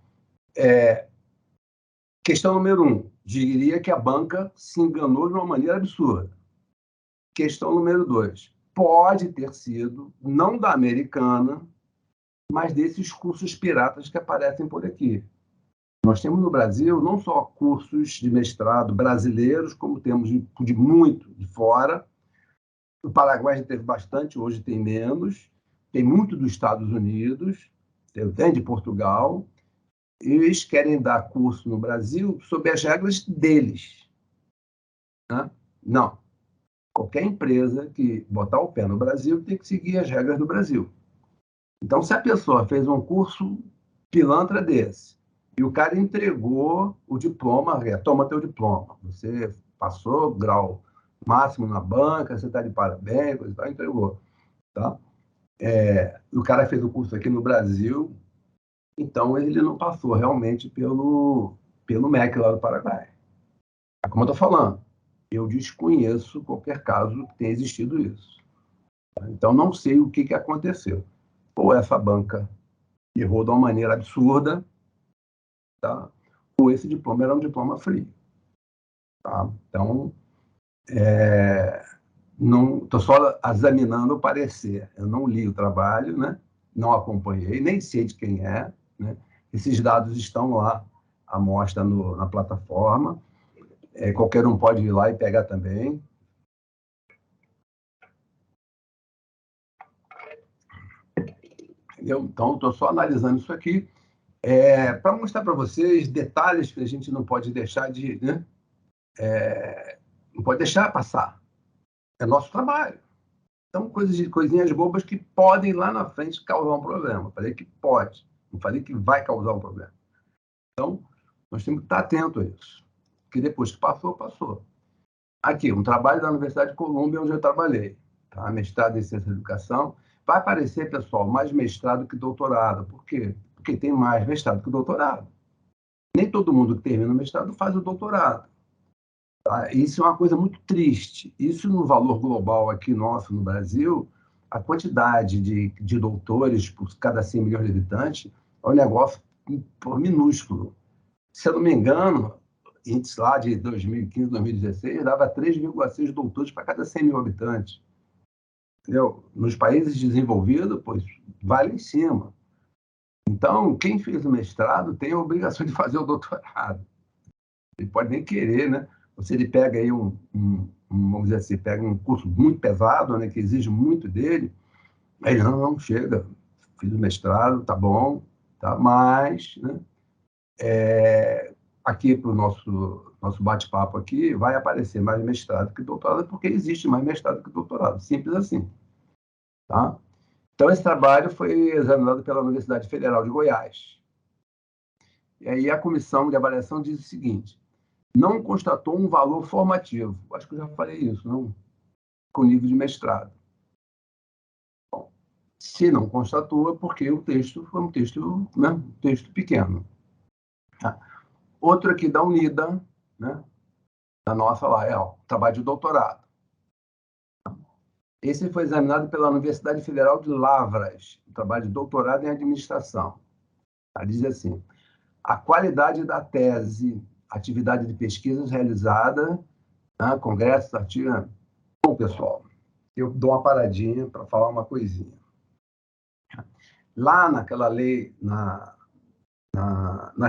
questão número 1, diria que a banca se enganou de uma maneira absurda. Questão número 2, pode ter sido, não da Americana, mas desses cursos piratas que aparecem por aqui. Nós temos no Brasil não só cursos de mestrado brasileiros, como temos de muito de fora. No Paraguai já teve bastante, hoje tem menos. Tem muito dos Estados Unidos, tem de Portugal. Eles querem dar curso no Brasil sob as regras deles. Né? Não. Qualquer empresa que botar o pé no Brasil tem que seguir as regras do Brasil. Então, se a pessoa fez um curso pilantra desse e o cara entregou o diploma, toma teu diploma, você passou grau máximo na banca, você está de parabéns, coisa e tal, entregou. Tá? O cara fez o curso aqui no Brasil, então ele não passou realmente pelo MEC lá do Paraguai. Como eu estou falando, eu desconheço qualquer caso que tenha existido isso. Tá? Então, não sei o que aconteceu. Ou essa banca errou de uma maneira absurda, tá? Ou esse diploma era um diploma frio. Tá? Então, não estou só examinando o parecer. Eu não li o trabalho, né? Não acompanhei, nem sei de quem é. Né? Esses dados estão lá, à mostra na plataforma. Qualquer um pode ir lá e pegar também. Entendeu? Então, estou só analisando isso aqui para mostrar para vocês detalhes que a gente não pode deixar de... Né? Não pode deixar passar. É nosso trabalho. Então, coisinhas bobas que podem lá na frente causar um problema. Eu falei que pode, não falei que vai causar um problema. Então, nós temos que estar atentos a isso. Porque depois que passou, passou. Aqui, um trabalho da Universidade de Colômbia, onde eu trabalhei. Tá? Mestrado em Ciência da Educação. Vai aparecer, pessoal, mais mestrado que doutorado. Por quê? Porque tem mais mestrado que doutorado. Nem todo mundo que termina o mestrado faz o doutorado. Tá? Isso é uma coisa muito triste. Isso, no valor global aqui nosso, no Brasil, a quantidade de doutores por cada 100 milhões de habitantes é um negócio minúsculo. Se eu não me engano, índice lá de 2015, 2016, dava 3,6 doutores para cada 100 mil habitantes. Entendeu? Nos países desenvolvidos, pois, vale em cima. Então, quem fez o mestrado tem a obrigação de fazer o doutorado. Ele pode nem querer, né? Ou se ele pega aí vamos dizer assim, pega um curso muito pesado, né, que exige muito dele, aí ele, não, chega, fiz o mestrado, tá bom, tá, mas, né, aqui para o nosso bate-papo aqui, vai aparecer mais mestrado que doutorado, porque existe mais mestrado que doutorado, simples assim, tá? Então, esse trabalho foi examinado pela Universidade Federal de Goiás. E aí a comissão de avaliação diz o seguinte: não constatou um valor formativo. Acho que eu já falei isso, não? Com nível de mestrado. Bom, se não constatou, é porque o texto foi um texto, né, um texto pequeno. Tá? Outro aqui da UNIDA, né, da nossa lá, é o trabalho de doutorado. Esse foi examinado pela Universidade Federal de Lavras, o trabalho de doutorado em administração. Ela diz assim: a qualidade da tese, atividade de pesquisas realizada, né, congressos, artigos. Bom, pessoal, eu dou uma paradinha para falar uma coisinha. Lá naquela lei, na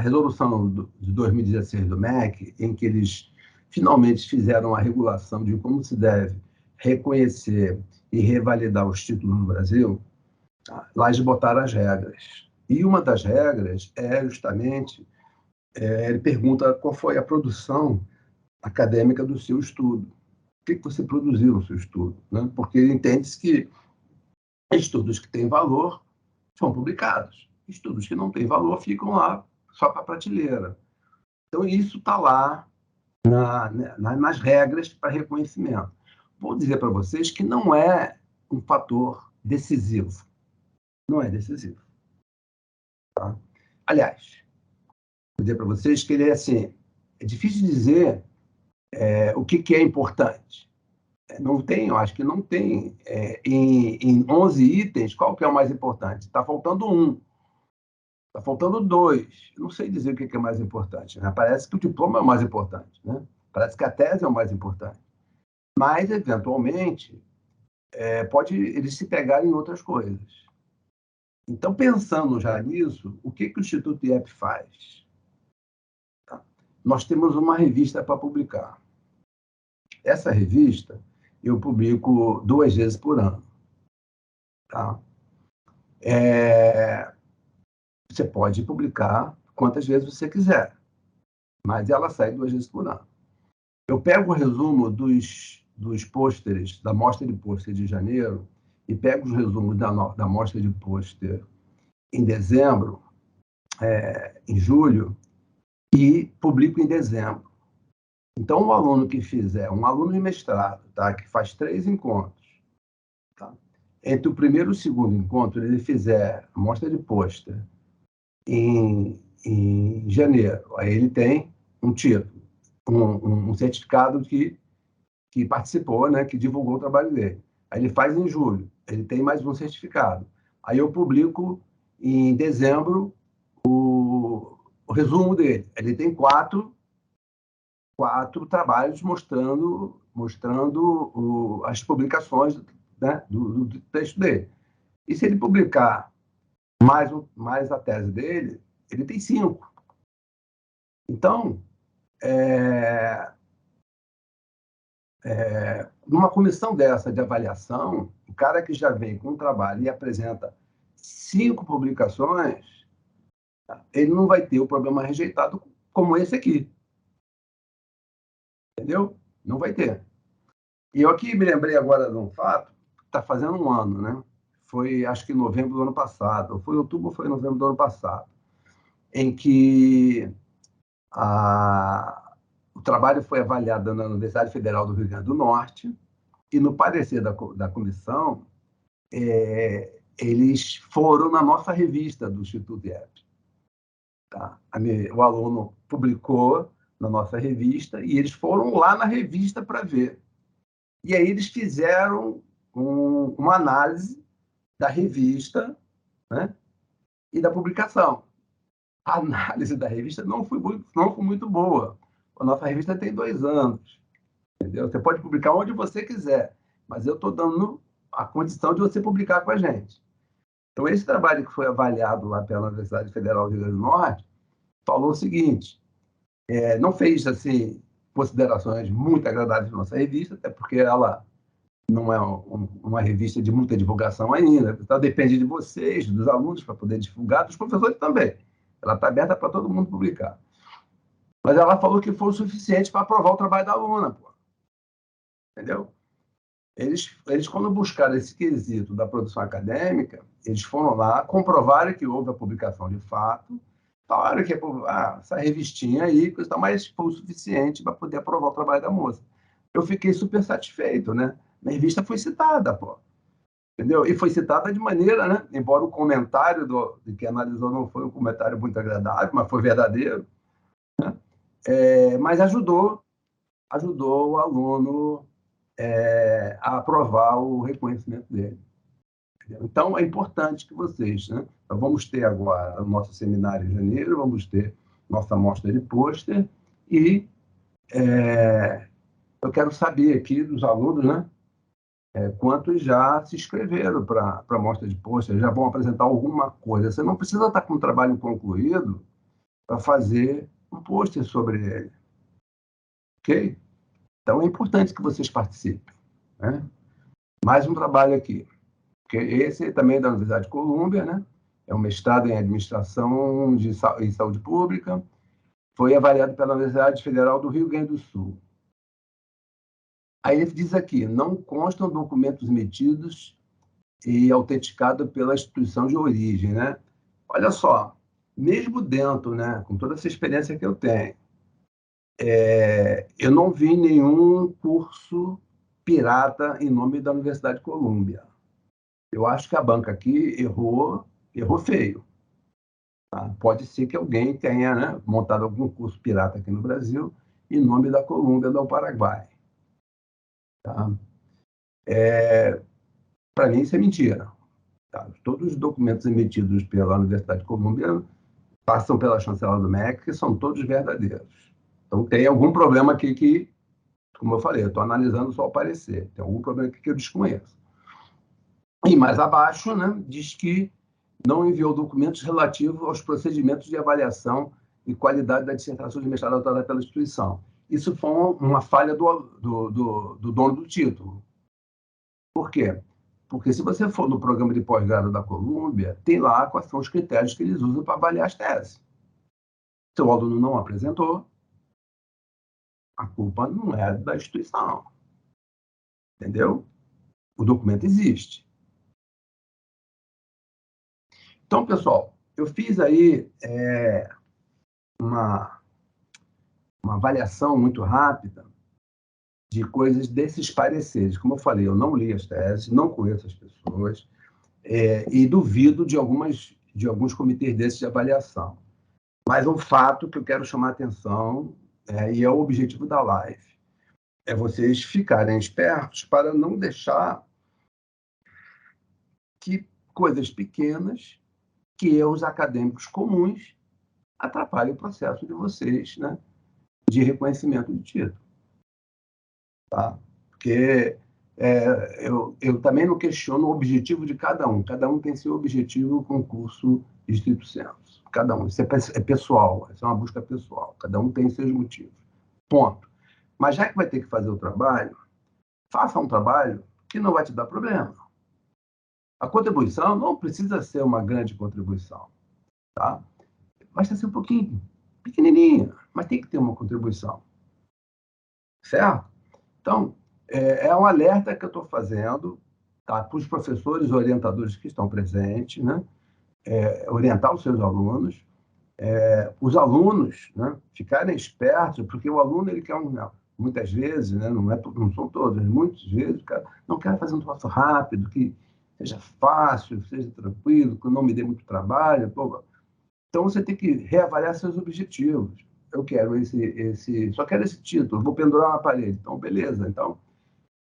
resolução de 2016 do MEC, em que eles finalmente fizeram a regulação de como se deve reconhecer e revalidar os títulos no Brasil, lá eles botaram as regras. E uma das regras é justamente, ele pergunta qual foi a produção acadêmica do seu estudo. O que você produziu no seu estudo? Né? Porque entende-se que estudos que têm valor são publicados. Estudos que não têm valor ficam lá só para a prateleira. Então, isso está lá nas regras para reconhecimento. Vou dizer para vocês que não é um fator decisivo. Não é decisivo. Tá? Aliás, vou dizer para vocês que ele é assim, é difícil dizer o que é importante. Não tem, eu acho que não tem. Em 11 itens, qual que é o mais importante? Está faltando um. Está faltando dois. Eu não sei dizer o que é mais importante. Né? Parece que o diploma é o mais importante. Né? Parece que a tese é o mais importante. Mas, eventualmente, pode eles se pegarem em outras coisas. Então, pensando já nisso, o que o Instituto IEP faz? Tá? Nós temos uma revista para publicar. Essa revista eu publico 2 vezes por ano. Tá? Você pode publicar quantas vezes você quiser, mas ela sai 2 vezes por ano. Eu pego o resumo dos pôsteres, da mostra de pôster de janeiro, e pego os resumos da mostra de pôster em dezembro, em julho, e publico em dezembro. Então, o aluno que fizer, um aluno de mestrado, tá, que faz 3 encontros, tá, entre o primeiro e o segundo encontro, ele fizer a mostra de pôster em janeiro, aí ele tem um título, um certificado que participou, né, que divulgou o trabalho dele. Aí ele faz em julho, ele tem mais um certificado. Aí eu publico em dezembro o resumo dele. Ele tem quatro trabalhos mostrando as publicações, né, do texto dele. E se ele publicar mais a tese dele, ele tem 5. Então, numa comissão dessa de avaliação, o cara que já vem com um trabalho e apresenta 5 publicações, ele não vai ter o problema rejeitado como esse aqui. Entendeu? Não vai ter. E eu aqui me lembrei agora de um fato, está fazendo um ano, né? Foi, acho que em novembro do ano passado, ou foi outubro ou foi novembro do ano passado, em que o trabalho foi avaliado na Universidade Federal do Rio Grande do Norte, e no parecer da comissão, eles foram na nossa revista do Instituto IEP. Tá? O aluno publicou na nossa revista, e eles foram lá na revista para ver. E aí eles fizeram uma análise da revista, né, e da publicação. A análise da revista não foi muito boa. A nossa revista tem 2 anos. Entendeu? Você pode publicar onde você quiser, mas eu estou dando a condição de você publicar com a gente. Então, esse trabalho que foi avaliado lá pela Universidade Federal do Rio Grande do Norte falou o seguinte, não fez assim, considerações muito agradáveis na nossa revista, até porque ela não é uma revista de muita divulgação ainda, então depende de vocês, dos alunos, para poder divulgar, dos professores também. Ela está aberta para todo mundo publicar. Mas ela falou que foi o suficiente para aprovar o trabalho da aluna, pô. Entendeu? Eles, quando buscaram esse quesito da produção acadêmica, eles foram lá, comprovaram que houve a publicação de fato, falaram que essa revistinha aí, mas foi o suficiente para poder aprovar o trabalho da moça. Eu fiquei super satisfeito, né? A revista foi citada, pô. Entendeu? E foi citada de maneira, né? Embora o comentário de que analisou não foi um comentário muito agradável, mas foi verdadeiro, né? Mas ajudou o aluno a aprovar o reconhecimento dele. Entendeu? Então, é importante que vocês, né? Nós vamos ter agora o nosso seminário em janeiro, vamos ter nossa amostra de pôster e eu quero saber aqui dos alunos, né? Quantos já se inscreveram para a amostra de pôster, já vão apresentar alguma coisa. Você não precisa estar com um trabalho concluído para fazer um pôster sobre ele. Ok? Então, é importante que vocês participem, né? Mais um trabalho aqui. Esse também é da Universidade de Colômbia, né? É um mestrado em Administração em Saúde Pública. Foi avaliado pela Universidade Federal do Rio Grande do Sul. Aí ele diz aqui, não constam documentos emitidos e autenticados pela instituição de origem, né? Olha só, mesmo dentro, né, com toda essa experiência que eu tenho, eu não vi nenhum curso pirata em nome da Universidade de Colômbia. Eu acho que a banca aqui errou feio. Tá? Pode ser que alguém tenha, né, montado algum curso pirata aqui no Brasil em nome da Colômbia do Paraguai. Tá? Para mim, isso é mentira. Tá? Todos os documentos emitidos pela Universidade de Colômbia passam pela chancela do MEC, que são todos verdadeiros. Então, tem algum problema aqui que, como eu falei, eu estou analisando só o parecer. Tem algum problema aqui que eu desconheço. E mais abaixo, né, diz que não enviou documentos relativos aos procedimentos de avaliação e qualidade da dissertação de mestrado adotada pela instituição. Isso foi uma falha do dono do título. Por quê? Porque se você for no programa de pós-grado da Colômbia, tem lá quais são os critérios que eles usam para avaliar as teses. Se o aluno não apresentou, a culpa não é da instituição. Entendeu? O documento existe. Então, pessoal, eu fiz aí uma avaliação muito rápida de coisas desses pareceres. Como eu falei, eu não li as teses, não conheço as pessoas, e duvido de alguns comitês desses de avaliação. Mas um fato que eu quero chamar a atenção, e é o objetivo da live, é vocês ficarem espertos para não deixar que coisas pequenas, que erros acadêmicos comuns, atrapalhem o processo de vocês, né, de reconhecimento de título. Tá? Porque eu também não questiono o objetivo de cada um tem seu objetivo com o curso estrito sensu. Cada um, isso é pessoal, isso é uma busca pessoal, cada um tem seus motivos. Ponto. Mas já que vai ter que fazer o trabalho, faça um trabalho que não vai te dar problema. A contribuição não precisa ser uma grande contribuição, tá? Basta ser um pouquinho, pequenininha, mas tem que ter uma contribuição. Certo? Então, é um alerta que eu estou fazendo, tá, para os professores e orientadores que estão presentes, né? Orientar os seus alunos, os alunos, né, ficarem espertos, porque o aluno ele quer muitas vezes, né, não são todos, muitas vezes o cara não quer fazer um troço rápido, que seja fácil, seja tranquilo, que não me dê muito trabalho. Pô. Então, você tem que reavaliar seus objetivos. eu quero só quero esse título, vou pendurar na parede. Então, beleza. Então,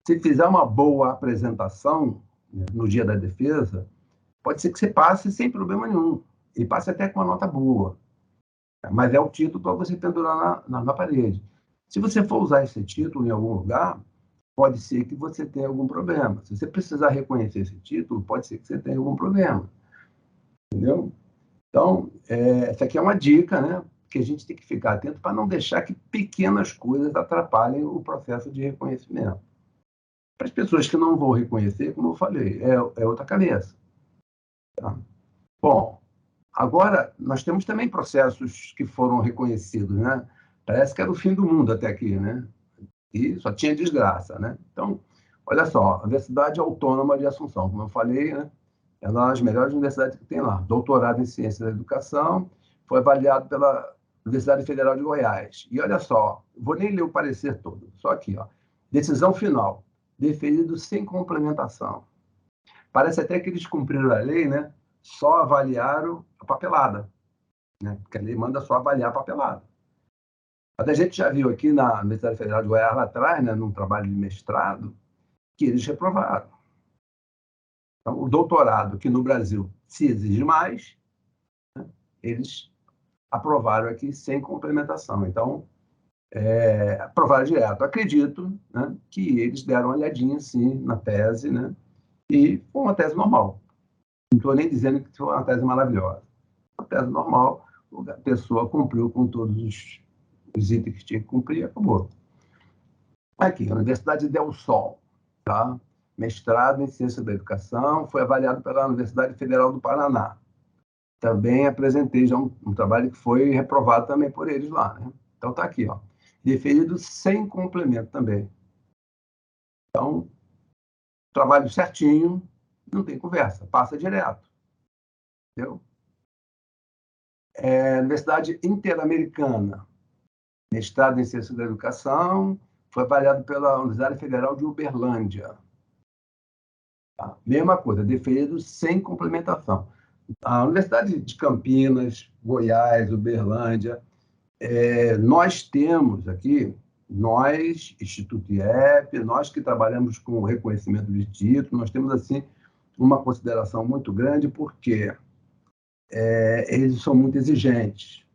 se fizer uma boa apresentação, né, no dia da defesa, pode ser que você passe sem problema nenhum, e passe até com uma nota boa. Mas é o título para você pendurar na parede. Se você for usar esse título em algum lugar, pode ser que você tenha algum problema. Se você precisar reconhecer esse título, pode ser que você tenha algum problema. Entendeu? Então, essa aqui é uma dica, né? Que a gente tem que ficar atento para não deixar que pequenas coisas atrapalhem o processo de reconhecimento. Para as pessoas que não vão reconhecer, como eu falei, é outra cabeça. Tá? Bom, agora nós temos também processos que foram reconhecidos, né? Parece que era o fim do mundo até aqui, né? E só tinha desgraça, né? Então, olha só, a Universidade Autônoma de Assunção, como eu falei, né? É uma das melhores universidades que tem lá. Doutorado em Ciência da Educação, foi avaliado pela Universidade Federal de Goiás. E olha só, vou nem ler o parecer todo, só aqui, ó. Decisão final, deferido sem complementação. Parece até que eles cumpriram a lei, né? Só avaliaram a papelada, né? Porque a lei manda só avaliar a papelada. Mas a gente já viu aqui na Universidade Federal de Goiás, lá atrás, né, num trabalho de mestrado, que eles reprovaram. Então, o doutorado, que no Brasil se exige mais, né, eles aprovaram aqui sem complementação. Então, aprovaram direto. Acredito, né, que eles deram uma olhadinha, sim, na tese, né, e foi uma tese normal. Não estou nem dizendo que foi uma tese maravilhosa. Uma tese normal, a pessoa cumpriu com todos os itens que tinha que cumprir e acabou. Aqui, a Universidade Del Sol, tá? Mestrado em Ciência da Educação, foi avaliado pela Universidade Federal do Paraná. Também apresentei já um trabalho que foi reprovado também por eles lá, né? Então está aqui, ó, deferido sem complemento também. Então, trabalho certinho, não tem conversa, passa direto. Entendeu? Universidade Interamericana, mestrado em Ciência da Educação, foi avaliado pela Universidade Federal de Uberlândia. Tá? Mesma coisa, deferido sem complementação. A Universidade de Campinas, Goiás, Uberlândia, nós temos aqui, nós, Instituto IEP, nós que trabalhamos com o reconhecimento de título, nós temos, assim, uma consideração muito grande, porque eles são muito exigentes.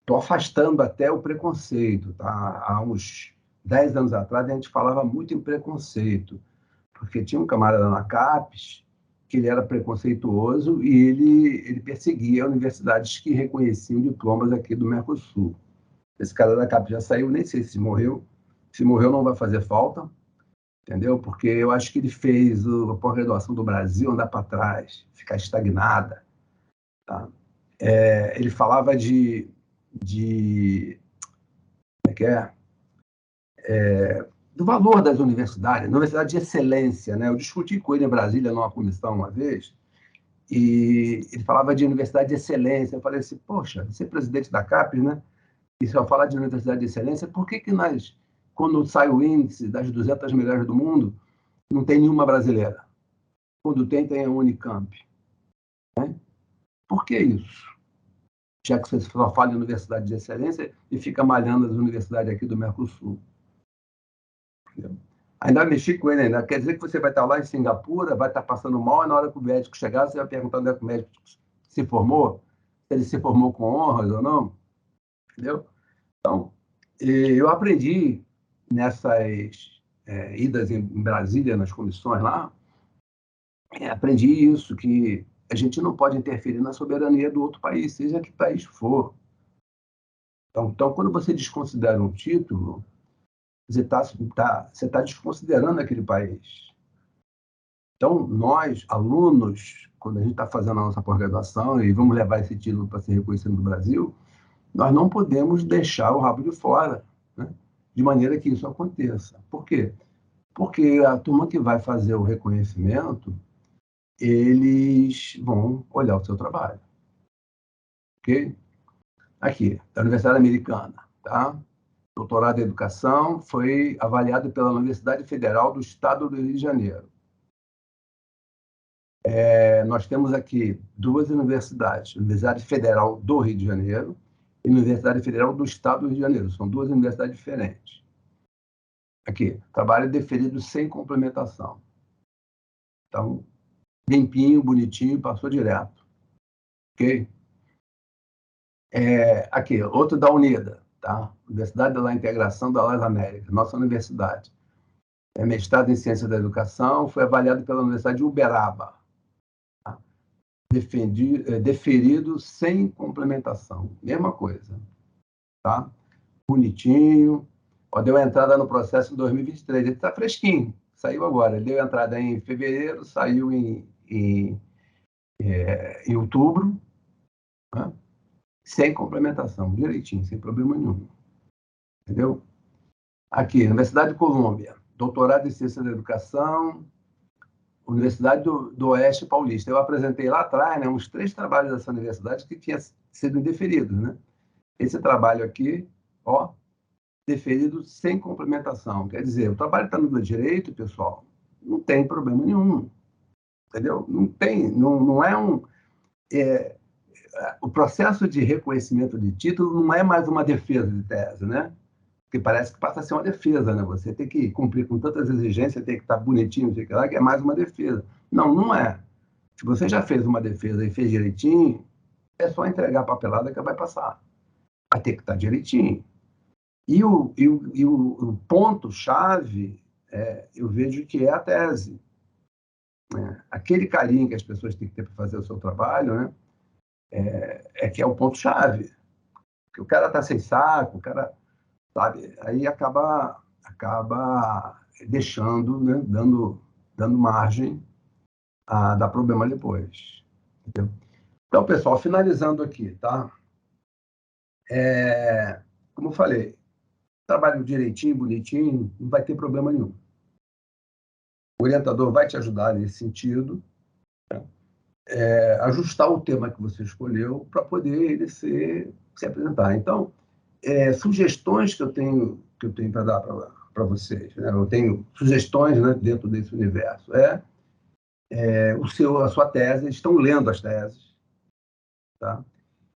Estou afastando até o preconceito. Tá? Há uns 10 anos atrás, a gente falava muito em preconceito, porque tinha um camarada na CAPES que ele era preconceituoso e ele perseguia universidades que reconheciam diplomas aqui do Mercosul. Esse cara da CAPES já saiu, nem sei se morreu. Se morreu, não vai fazer falta, entendeu? Porque eu acho que ele fez a pós-graduação do Brasil andar para trás, ficar estagnada. Tá? Ele falava como é que é? Do valor das universidades, universidade de excelência, né? Eu discuti com ele em Brasília numa comissão uma vez, e ele falava de universidade de excelência. Eu falei assim, poxa, você é presidente da CAPES, né? E se eu falar de universidade de excelência, por que nós, quando sai o índice das 200 melhores do mundo, não tem nenhuma brasileira? Quando tem a Unicamp. Né? Por que isso? Já que você só fala em universidade de excelência e fica malhando as universidades aqui do Mercosul. Entendeu? Ainda mexi com ele ainda. Quer dizer que você vai estar lá em Singapura, vai estar passando mal, e na hora que o médico chegar, você vai perguntar onde é que o médico se formou, se ele se formou com honras ou não. Entendeu? Então, eu aprendi nessas idas em Brasília, nas comissões lá, aprendi isso, que a gente não pode interferir na soberania do outro país, seja que país for. Então, quando você desconsidera um título, você está desconsiderando aquele país. Então, nós, alunos, quando a gente está fazendo a nossa pós-graduação e vamos levar esse título para ser reconhecido no Brasil, nós não podemos deixar o rabo de fora, né? De maneira que isso aconteça. Por quê? Porque a turma que vai fazer o reconhecimento, eles vão olhar o seu trabalho. Ok? Aqui, da Universidade Americana, tá? Doutorado em Educação, foi avaliado pela Universidade Federal do Estado do Rio de Janeiro. Nós temos aqui duas universidades, a Universidade Federal do Rio de Janeiro e na Universidade Federal do Estado do Rio de Janeiro. São duas universidades diferentes. Aqui, trabalho deferido sem complementação. Então, limpinho, bonitinho, passou direto. Ok? Aqui, outro da Unida, tá? Universidade da Integração das Américas, nossa universidade. Mestrado em Ciência da Educação, foi avaliado pela Universidade de Uberaba. Tá? Deferido sem complementação. Mesma coisa. Tá? Bonitinho. Ó, deu entrada no processo em 2023. Ele está fresquinho. Saiu agora. Ele deu entrada em fevereiro, saiu em outubro. Né? Sem complementação. Direitinho, sem problema nenhum. Entendeu? Aqui, Universidade de Colômbia. Doutorado em Ciência da Educação, Universidade do Oeste Paulista. Eu apresentei lá atrás, né, uns 3 trabalhos dessa universidade que tinham sido indeferidos, né? Esse trabalho aqui, ó, deferido sem complementação. Quer dizer, o trabalho está no direito, pessoal, não tem problema nenhum, entendeu? Não tem, não é um... o processo de reconhecimento de título não é mais uma defesa de tese, né? Porque parece que passa a ser uma defesa, né? Você tem que cumprir com tantas exigências, tem que estar bonitinho, não sei o que lá, que é mais uma defesa. Não, não é. Se você já fez uma defesa e fez direitinho, é só entregar a papelada que vai passar. Vai ter que estar direitinho. E o ponto-chave, eu vejo que é a tese. Né? Aquele carinho que as pessoas têm que ter para fazer o seu trabalho, né? Que é o ponto-chave. Porque o cara está sem saco, o cara... Sabe? Aí acaba deixando, né? dando margem a dar problema depois. Entendeu? Então, pessoal, finalizando aqui, tá? Como eu falei, trabalho direitinho, bonitinho, não vai ter problema nenhum. O orientador vai te ajudar nesse sentido, né? Ajustar o tema que você escolheu para poder ele se apresentar. Então, sugestões que eu tenho para dar para vocês, né? Eu tenho sugestões, né, dentro desse universo. A sua tese, estão lendo as teses, tá?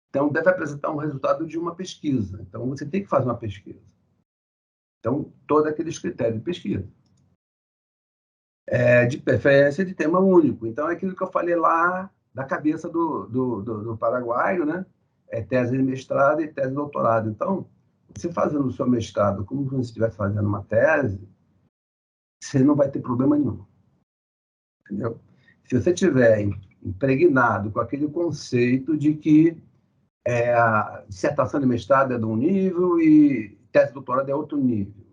Então, deve apresentar um resultado de uma pesquisa. Então, você tem que fazer uma pesquisa. Então, todos aqueles critérios de pesquisa. De preferência de tema único. Então, é aquilo que eu falei lá da cabeça do paraguaio, né? Tese de mestrado e tese de doutorado. Então, você fazendo o seu mestrado como se você estivesse fazendo uma tese, você não vai ter problema nenhum. Entendeu? Se você estiver impregnado com aquele conceito de que a dissertação de mestrado é de um nível e tese de doutorado é outro nível,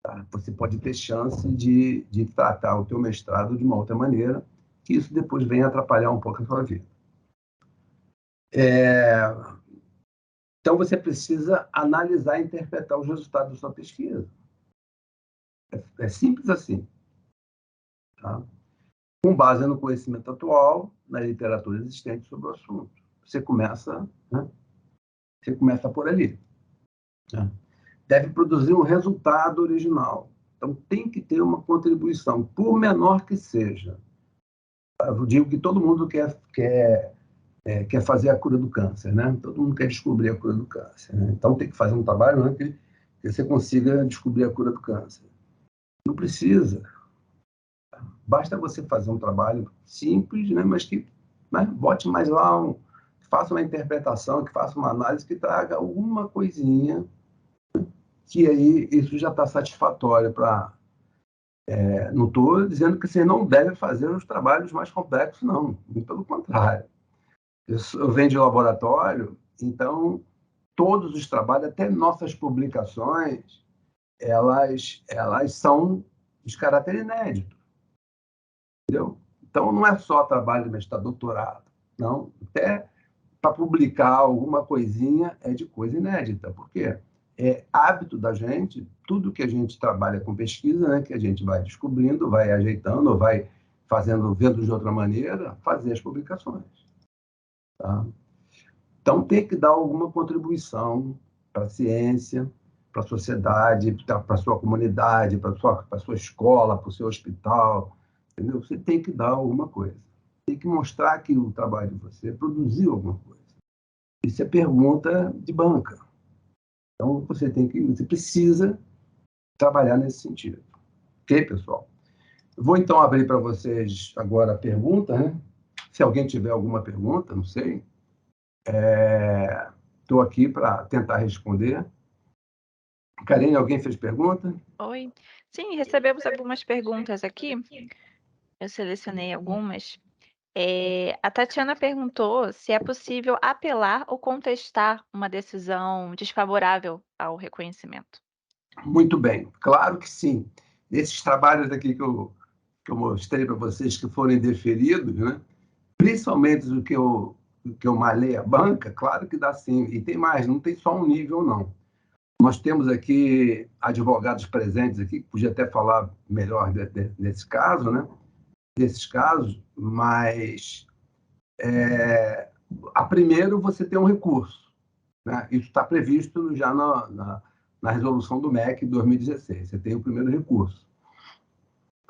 tá? Você pode ter chance de tratar o teu mestrado de uma outra maneira, que isso depois vem atrapalhar um pouco a sua vida. Então, você precisa analisar e interpretar os resultados da sua pesquisa. É simples assim. Tá? Com base no conhecimento atual, na literatura existente sobre o assunto. Você começa, né? Você começa por ali. Né? Deve produzir um resultado original. Então, tem que ter uma contribuição, por menor que seja. Eu digo que todo mundo quer fazer a cura do câncer, né? Todo mundo quer descobrir a cura do câncer. Né? Então, tem que fazer um trabalho, né, que você consiga descobrir a cura do câncer. Não precisa. Basta você fazer um trabalho simples, né, mas que bote mais lá, que faça uma interpretação, que faça uma análise, que traga alguma coisinha, que aí isso já está satisfatório para... não estou dizendo que você não deve fazer os trabalhos mais complexos, não. Pelo contrário. Eu venho de laboratório, então todos os trabalhos, até nossas publicações, elas são de caráter inédito. Entendeu? Então, não é só trabalho de mestrado, doutorado. Não. Até para publicar alguma coisinha é de coisa inédita. Por quê? É hábito da gente, tudo que a gente trabalha com pesquisa, né, que a gente vai descobrindo, vai ajeitando, vai fazendo, vendo de outra maneira, fazer as publicações. Tá? Então, tem que dar alguma contribuição para a ciência, para a sociedade, para a sua comunidade, para a sua escola, para o seu hospital. Entendeu? Você tem que dar alguma coisa. Tem que mostrar que o trabalho de você produziu alguma coisa. Isso é pergunta de banca. Então, você precisa trabalhar nesse sentido. Ok, pessoal? Eu vou, então, abrir para vocês agora a pergunta, né? Se alguém tiver alguma pergunta, não sei. Estou aqui para tentar responder. Karine, alguém fez pergunta? Oi. Sim, recebemos algumas perguntas aqui. Eu selecionei algumas. A Tatiana perguntou se é possível apelar ou contestar uma decisão desfavorável ao reconhecimento. Muito bem, claro que sim. Esses trabalhos aqui que eu mostrei para vocês que foram indeferidos, né? Principalmente o que eu malhei a banca, claro que dá sim. E tem mais, não tem só um nível, não. Nós temos aqui advogados presentes aqui, que podia até falar melhor nesse caso, né? Desses casos, mas a primeiro você tem um recurso, né? Isso está previsto já na resolução do MEC de 2016. Você tem o primeiro recurso.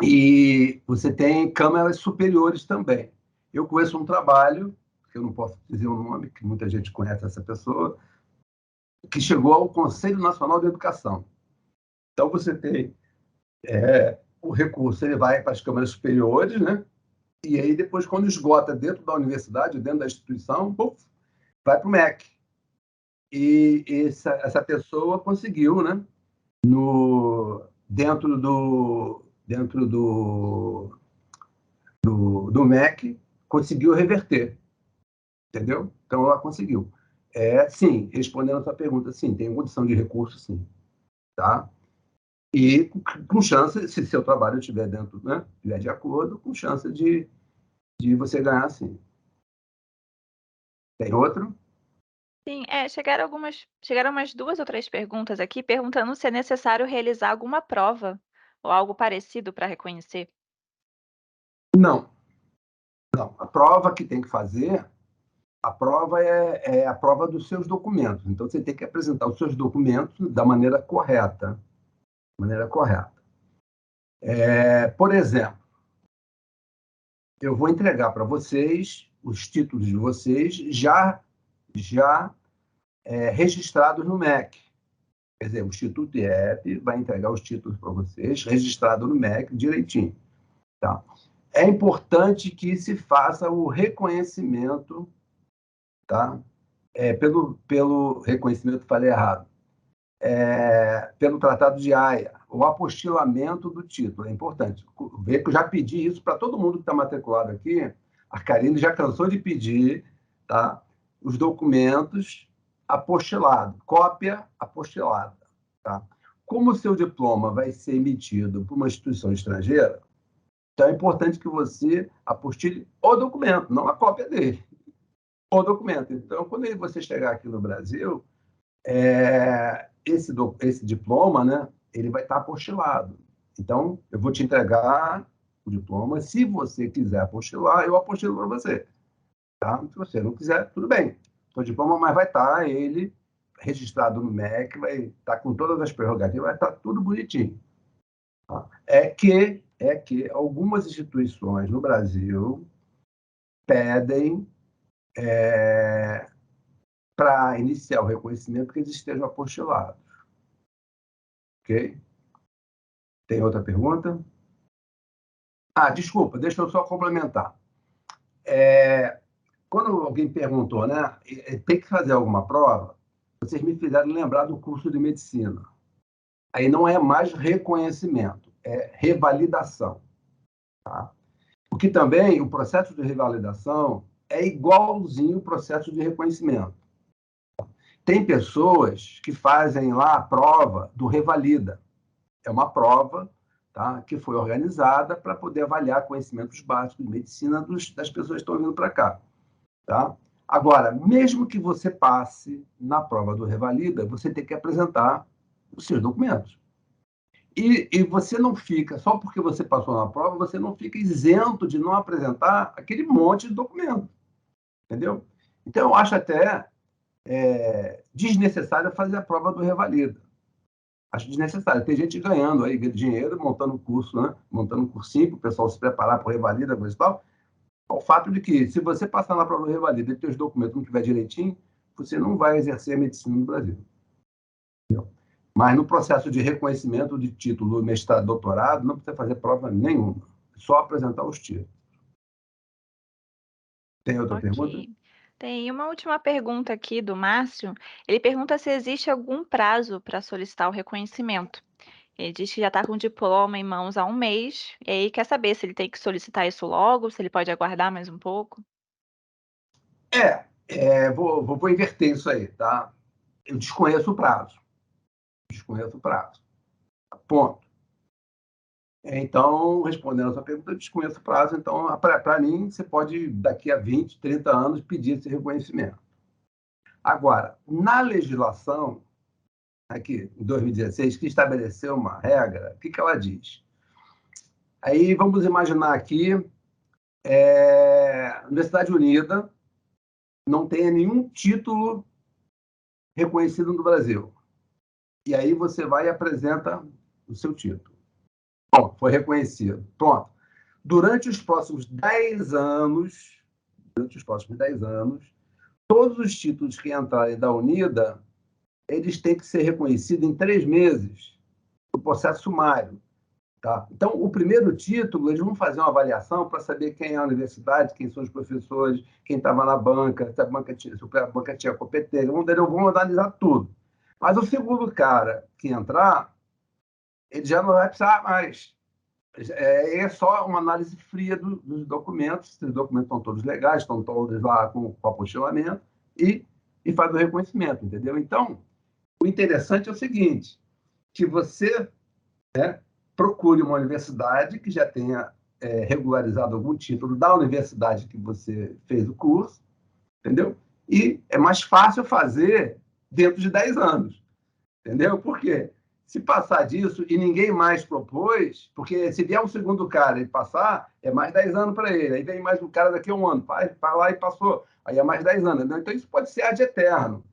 E você tem câmaras superiores também. Eu conheço um trabalho, que eu não posso dizer o nome, que muita gente conhece essa pessoa, que chegou ao Conselho Nacional de Educação. Então, você tem o recurso, ele vai para as câmaras superiores, né? E aí, depois, quando esgota dentro da universidade, dentro da instituição, vai para o MEC. E essa pessoa conseguiu, né? Dentro do MEC, conseguiu reverter, entendeu? Então, ela conseguiu. Sim, respondendo a sua pergunta, sim, tem condição de recurso, sim. Tá? E com chance, se seu trabalho estiver dentro, né, estiver de acordo, com chance de você ganhar, sim. Tem outro? Sim, chegaram umas 2 ou 3 perguntas aqui perguntando se é necessário realizar alguma prova ou algo parecido para reconhecer. Não. Não. A prova que tem que fazer, a prova é a prova dos seus documentos. Então, você tem que apresentar os seus documentos da maneira correta. Por exemplo, eu vou entregar para vocês os títulos de vocês já registrados no MEC. Quer dizer, o Instituto IEP vai entregar os títulos para vocês, registrado no MEC direitinho. Tá? É importante que se faça o reconhecimento, tá? Pelo reconhecimento, falei errado, pelo Tratado de Haia, o apostilamento do título, é importante. Ver que eu já pedi isso para todo mundo que está matriculado aqui, a Karine já cansou de pedir, tá? Os documentos apostilados, cópia apostilada. Tá? Como o seu diploma vai ser emitido por uma instituição estrangeira, então é importante que você apostile o documento, não a cópia dele, o documento. Então, quando você chegar aqui no Brasil, esse diploma, né, ele vai estar apostilado. Então, eu vou te entregar o diploma. Se você quiser apostilar, eu apostilo para você. Tá? Se você não quiser, tudo bem. O diploma, mas vai estar ele registrado no MEC, vai estar com todas as prerrogativas, vai estar tudo bonitinho. Tá? É que algumas instituições no Brasil pedem para iniciar o reconhecimento que eles estejam apostilados. Ok? Tem outra pergunta? Desculpa, deixa eu só complementar. Quando alguém perguntou, né, tem que fazer alguma prova, vocês me fizeram lembrar do curso de medicina. Aí não é mais reconhecimento, é revalidação. Tá? Porque também o processo de revalidação é igualzinho o processo de reconhecimento. Tem pessoas que fazem lá a prova do revalida. É uma prova, tá, que foi organizada para poder avaliar conhecimentos básicos de medicina das pessoas que estão vindo para cá. Tá? Agora, mesmo que você passe na prova do revalida, você tem que apresentar os seus documentos. E você não fica, só porque você passou na prova, você não fica isento de não apresentar aquele monte de documento. Entendeu? Então, eu acho até desnecessário fazer a prova do revalida. Acho desnecessário. Tem gente ganhando aí dinheiro, montando um curso, né? Montando um cursinho para o pessoal se preparar para o revalida, coisa e tal. O fato de que, se você passar na prova do revalida e ter os documentos não tiver direitinho, você não vai exercer a medicina no Brasil. Entendeu? Mas no processo de reconhecimento de título, mestrado, doutorado, não precisa fazer prova nenhuma, só apresentar os títulos. Tem outra pergunta? Tem uma última pergunta aqui do Márcio. Ele pergunta se existe algum prazo para solicitar o reconhecimento. Ele diz que já está com o diploma em mãos há um mês, e aí quer saber se ele tem que solicitar isso logo, se ele pode aguardar mais um pouco. Vou inverter isso aí, tá? Eu desconheço o prazo. Desconheço o prazo. Ponto. Então, respondendo a sua pergunta, eu desconheço o prazo. Então, para mim, você pode, daqui a 20, 30 anos, pedir esse reconhecimento. Agora, na legislação, aqui, em 2016, que estabeleceu uma regra, o que ela diz? Aí, vamos imaginar aqui, a Universidade Unida não tenha nenhum título reconhecido no Brasil. E aí você vai e apresenta o seu título. Bom, foi reconhecido. Pronto. Durante os próximos 10 anos, todos os títulos que entrarem da Unida, eles têm que ser reconhecidos em 3 meses, no processo sumário. Tá? Então, o primeiro título, eles vão fazer uma avaliação para saber quem é a universidade, quem são os professores, quem estava na banca, se a banca tinha competência, vão analisar tudo. Mas o segundo cara que entrar, ele já não vai precisar mais. É só uma análise fria dos documentos, os documentos estão todos legais, estão todos lá com apostilamento, e faz o reconhecimento, entendeu? Então, o interessante é o seguinte, que você procure uma universidade que já tenha regularizado algum título da universidade que você fez o curso, entendeu? E é mais fácil fazer dentro de 10 anos, entendeu? Por quê? Se passar disso e ninguém mais propôs, porque se vier um segundo cara e passar, é mais 10 anos para ele. Aí vem mais um cara daqui a um ano, vai lá e passou. Aí é mais 10 anos. Entendeu? Então isso pode ser ad eterno.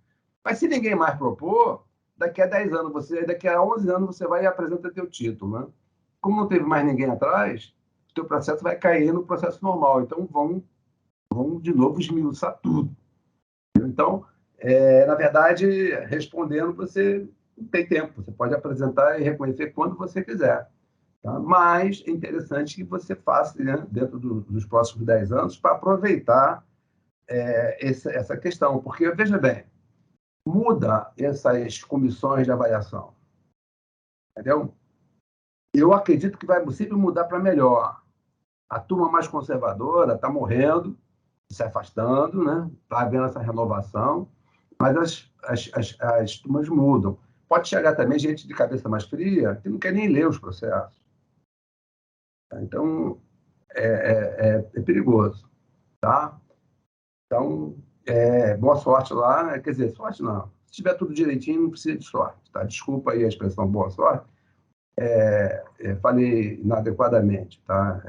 Mas se ninguém mais propor, daqui a 10 anos, daqui a 11 anos, você vai e apresenta teu título. Né? Como não teve mais ninguém atrás, o teu processo vai cair no processo normal. Então vão de novo esmiuçar tudo. Então, na verdade, respondendo, você não tem tempo. Você pode apresentar e reconhecer quando você quiser. Tá? Mas é interessante que você faça, né, dentro dos próximos 10 anos, para aproveitar essa questão. Porque, veja bem, muda essas comissões de avaliação. Entendeu? Eu acredito que vai sempre mudar para melhor. A turma mais conservadora está morrendo, se afastando, né? Está havendo essa renovação, mas as turmas mudam. Pode chegar também gente de cabeça mais fria que não quer nem ler os processos. Então, é perigoso. Tá? Então, boa sorte lá. Quer dizer, sorte não. Se tiver tudo direitinho, não precisa de sorte. Tá? Desculpa aí a expressão boa sorte. Falei inadequadamente. Tá?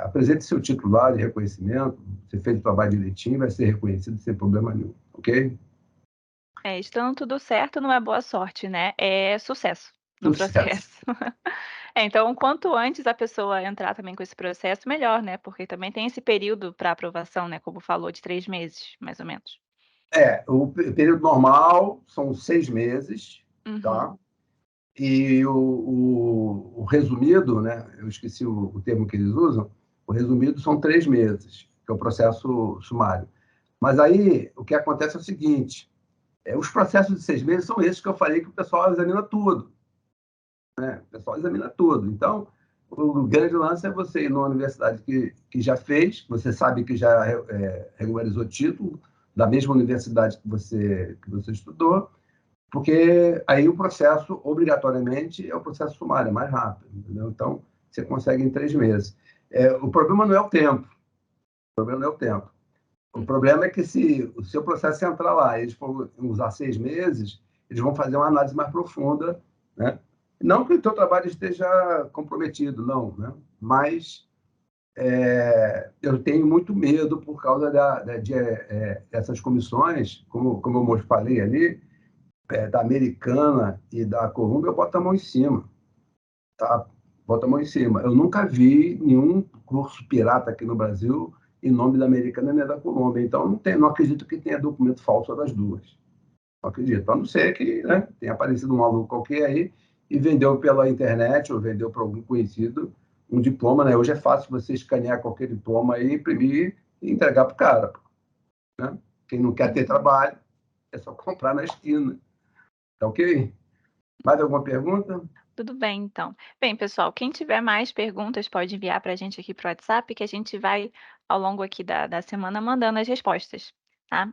Apresente seu título lá de reconhecimento. Você fez o trabalho direitinho, vai ser reconhecido sem problema nenhum. Ok? Estando tudo certo, não é boa sorte, né? É sucesso no processo. Então, quanto antes a pessoa entrar também com esse processo, melhor, né? Porque também tem esse período para aprovação, né? Como falou, de 3 meses, mais ou menos. O período normal são 6 meses, tá? E o resumido, né? Eu esqueci o termo que eles usam, o resumido são 3 meses, que é o processo sumário. Mas aí, o que acontece é o seguinte, os processos de 6 meses são esses que eu falei que o pessoal examina tudo. Né? O pessoal examina tudo. Então, o grande lance é você ir numa universidade que já fez, você sabe que já regularizou título, da mesma universidade que você estudou, porque aí o processo, obrigatoriamente, é o processo sumário, é mais rápido. Entendeu? Então, você consegue em 3 meses. O problema não é o tempo. O problema não é o tempo. O problema é que se o seu processo entrar lá e eles for usar 6 meses, eles vão fazer uma análise mais profunda, né? Não que o teu trabalho esteja comprometido, não, né? Mas eu tenho muito medo por causa dessas comissões, como eu falei ali, da Americana e da Columbia, eu boto a mão em cima, tá? Boto a mão em cima. Eu nunca vi nenhum curso pirata aqui no Brasil em nome da Americana nem da Colômbia. Então, não acredito que tenha documento falso das duas. Não acredito. A não ser que, né, tenha aparecido um maluco qualquer aí e vendeu pela internet ou vendeu para algum conhecido um diploma, né? Hoje é fácil você escanear qualquer diploma e imprimir e entregar para o cara, né? Quem não quer ter trabalho, é só comprar na esquina. Tá ok? Mais alguma pergunta? Tudo bem, então. Bem, pessoal, quem tiver mais perguntas pode enviar para a gente aqui para o WhatsApp, que a gente vai, ao longo aqui da semana, mandando as respostas, tá?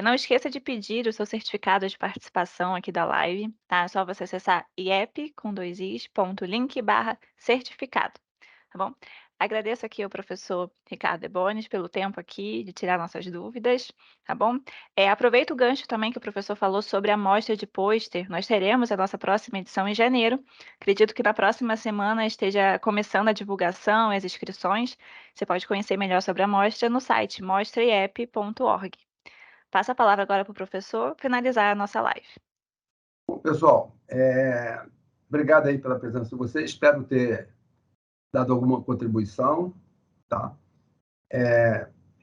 Não esqueça de pedir o seu certificado de participação aqui da live, tá? É só você acessar iep.link/certificado, tá bom? Agradeço aqui ao professor Ricardo Ebones pelo tempo aqui de tirar nossas dúvidas, tá bom? Aproveito o gancho também que o professor falou sobre a amostra de pôster. Nós teremos a nossa próxima edição em janeiro. Acredito que na próxima semana esteja começando a divulgação e as inscrições. Você pode conhecer melhor sobre a amostra no site mostraiep.org. Passo a palavra agora para o professor finalizar a nossa live. Bom, pessoal, obrigado aí pela presença de vocês. Espero ter dado alguma contribuição, tá?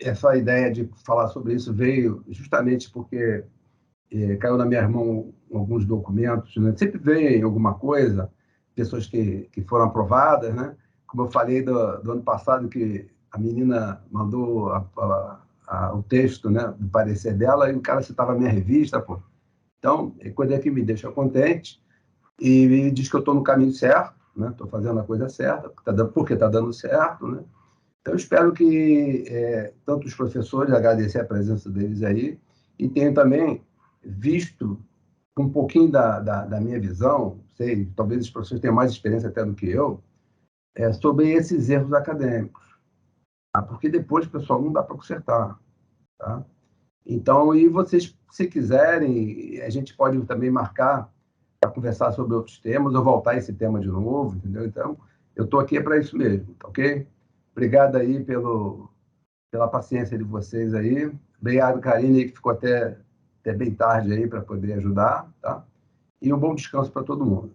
Essa ideia de falar sobre isso veio justamente porque caiu na minha mão alguns documentos, né? Sempre vem alguma coisa, pessoas que foram aprovadas, né? Como eu falei do ano passado, que a menina mandou o texto, né, do parecer dela, e o cara citava a minha revista, pô. Então, é coisa que me deixa contente e diz que eu estou no caminho certo, né? Estou fazendo a coisa certa, porque está dando certo, né? Então, espero que tanto os professores, agradecer a presença deles aí, e tenho também visto um pouquinho da minha visão, sei, talvez os professores tenham mais experiência até do que eu, sobre esses erros acadêmicos, tá? Porque depois, pessoal, não dá para consertar, tá? Então, e vocês, se quiserem, a gente pode também marcar para conversar sobre outros temas, ou voltar a esse tema de novo, entendeu? Então, eu estou aqui para isso mesmo, tá ok? Obrigado aí pela paciência de vocês aí. Obrigado, Karine, que ficou até bem tarde aí para poder ajudar, tá? E um bom descanso para todo mundo.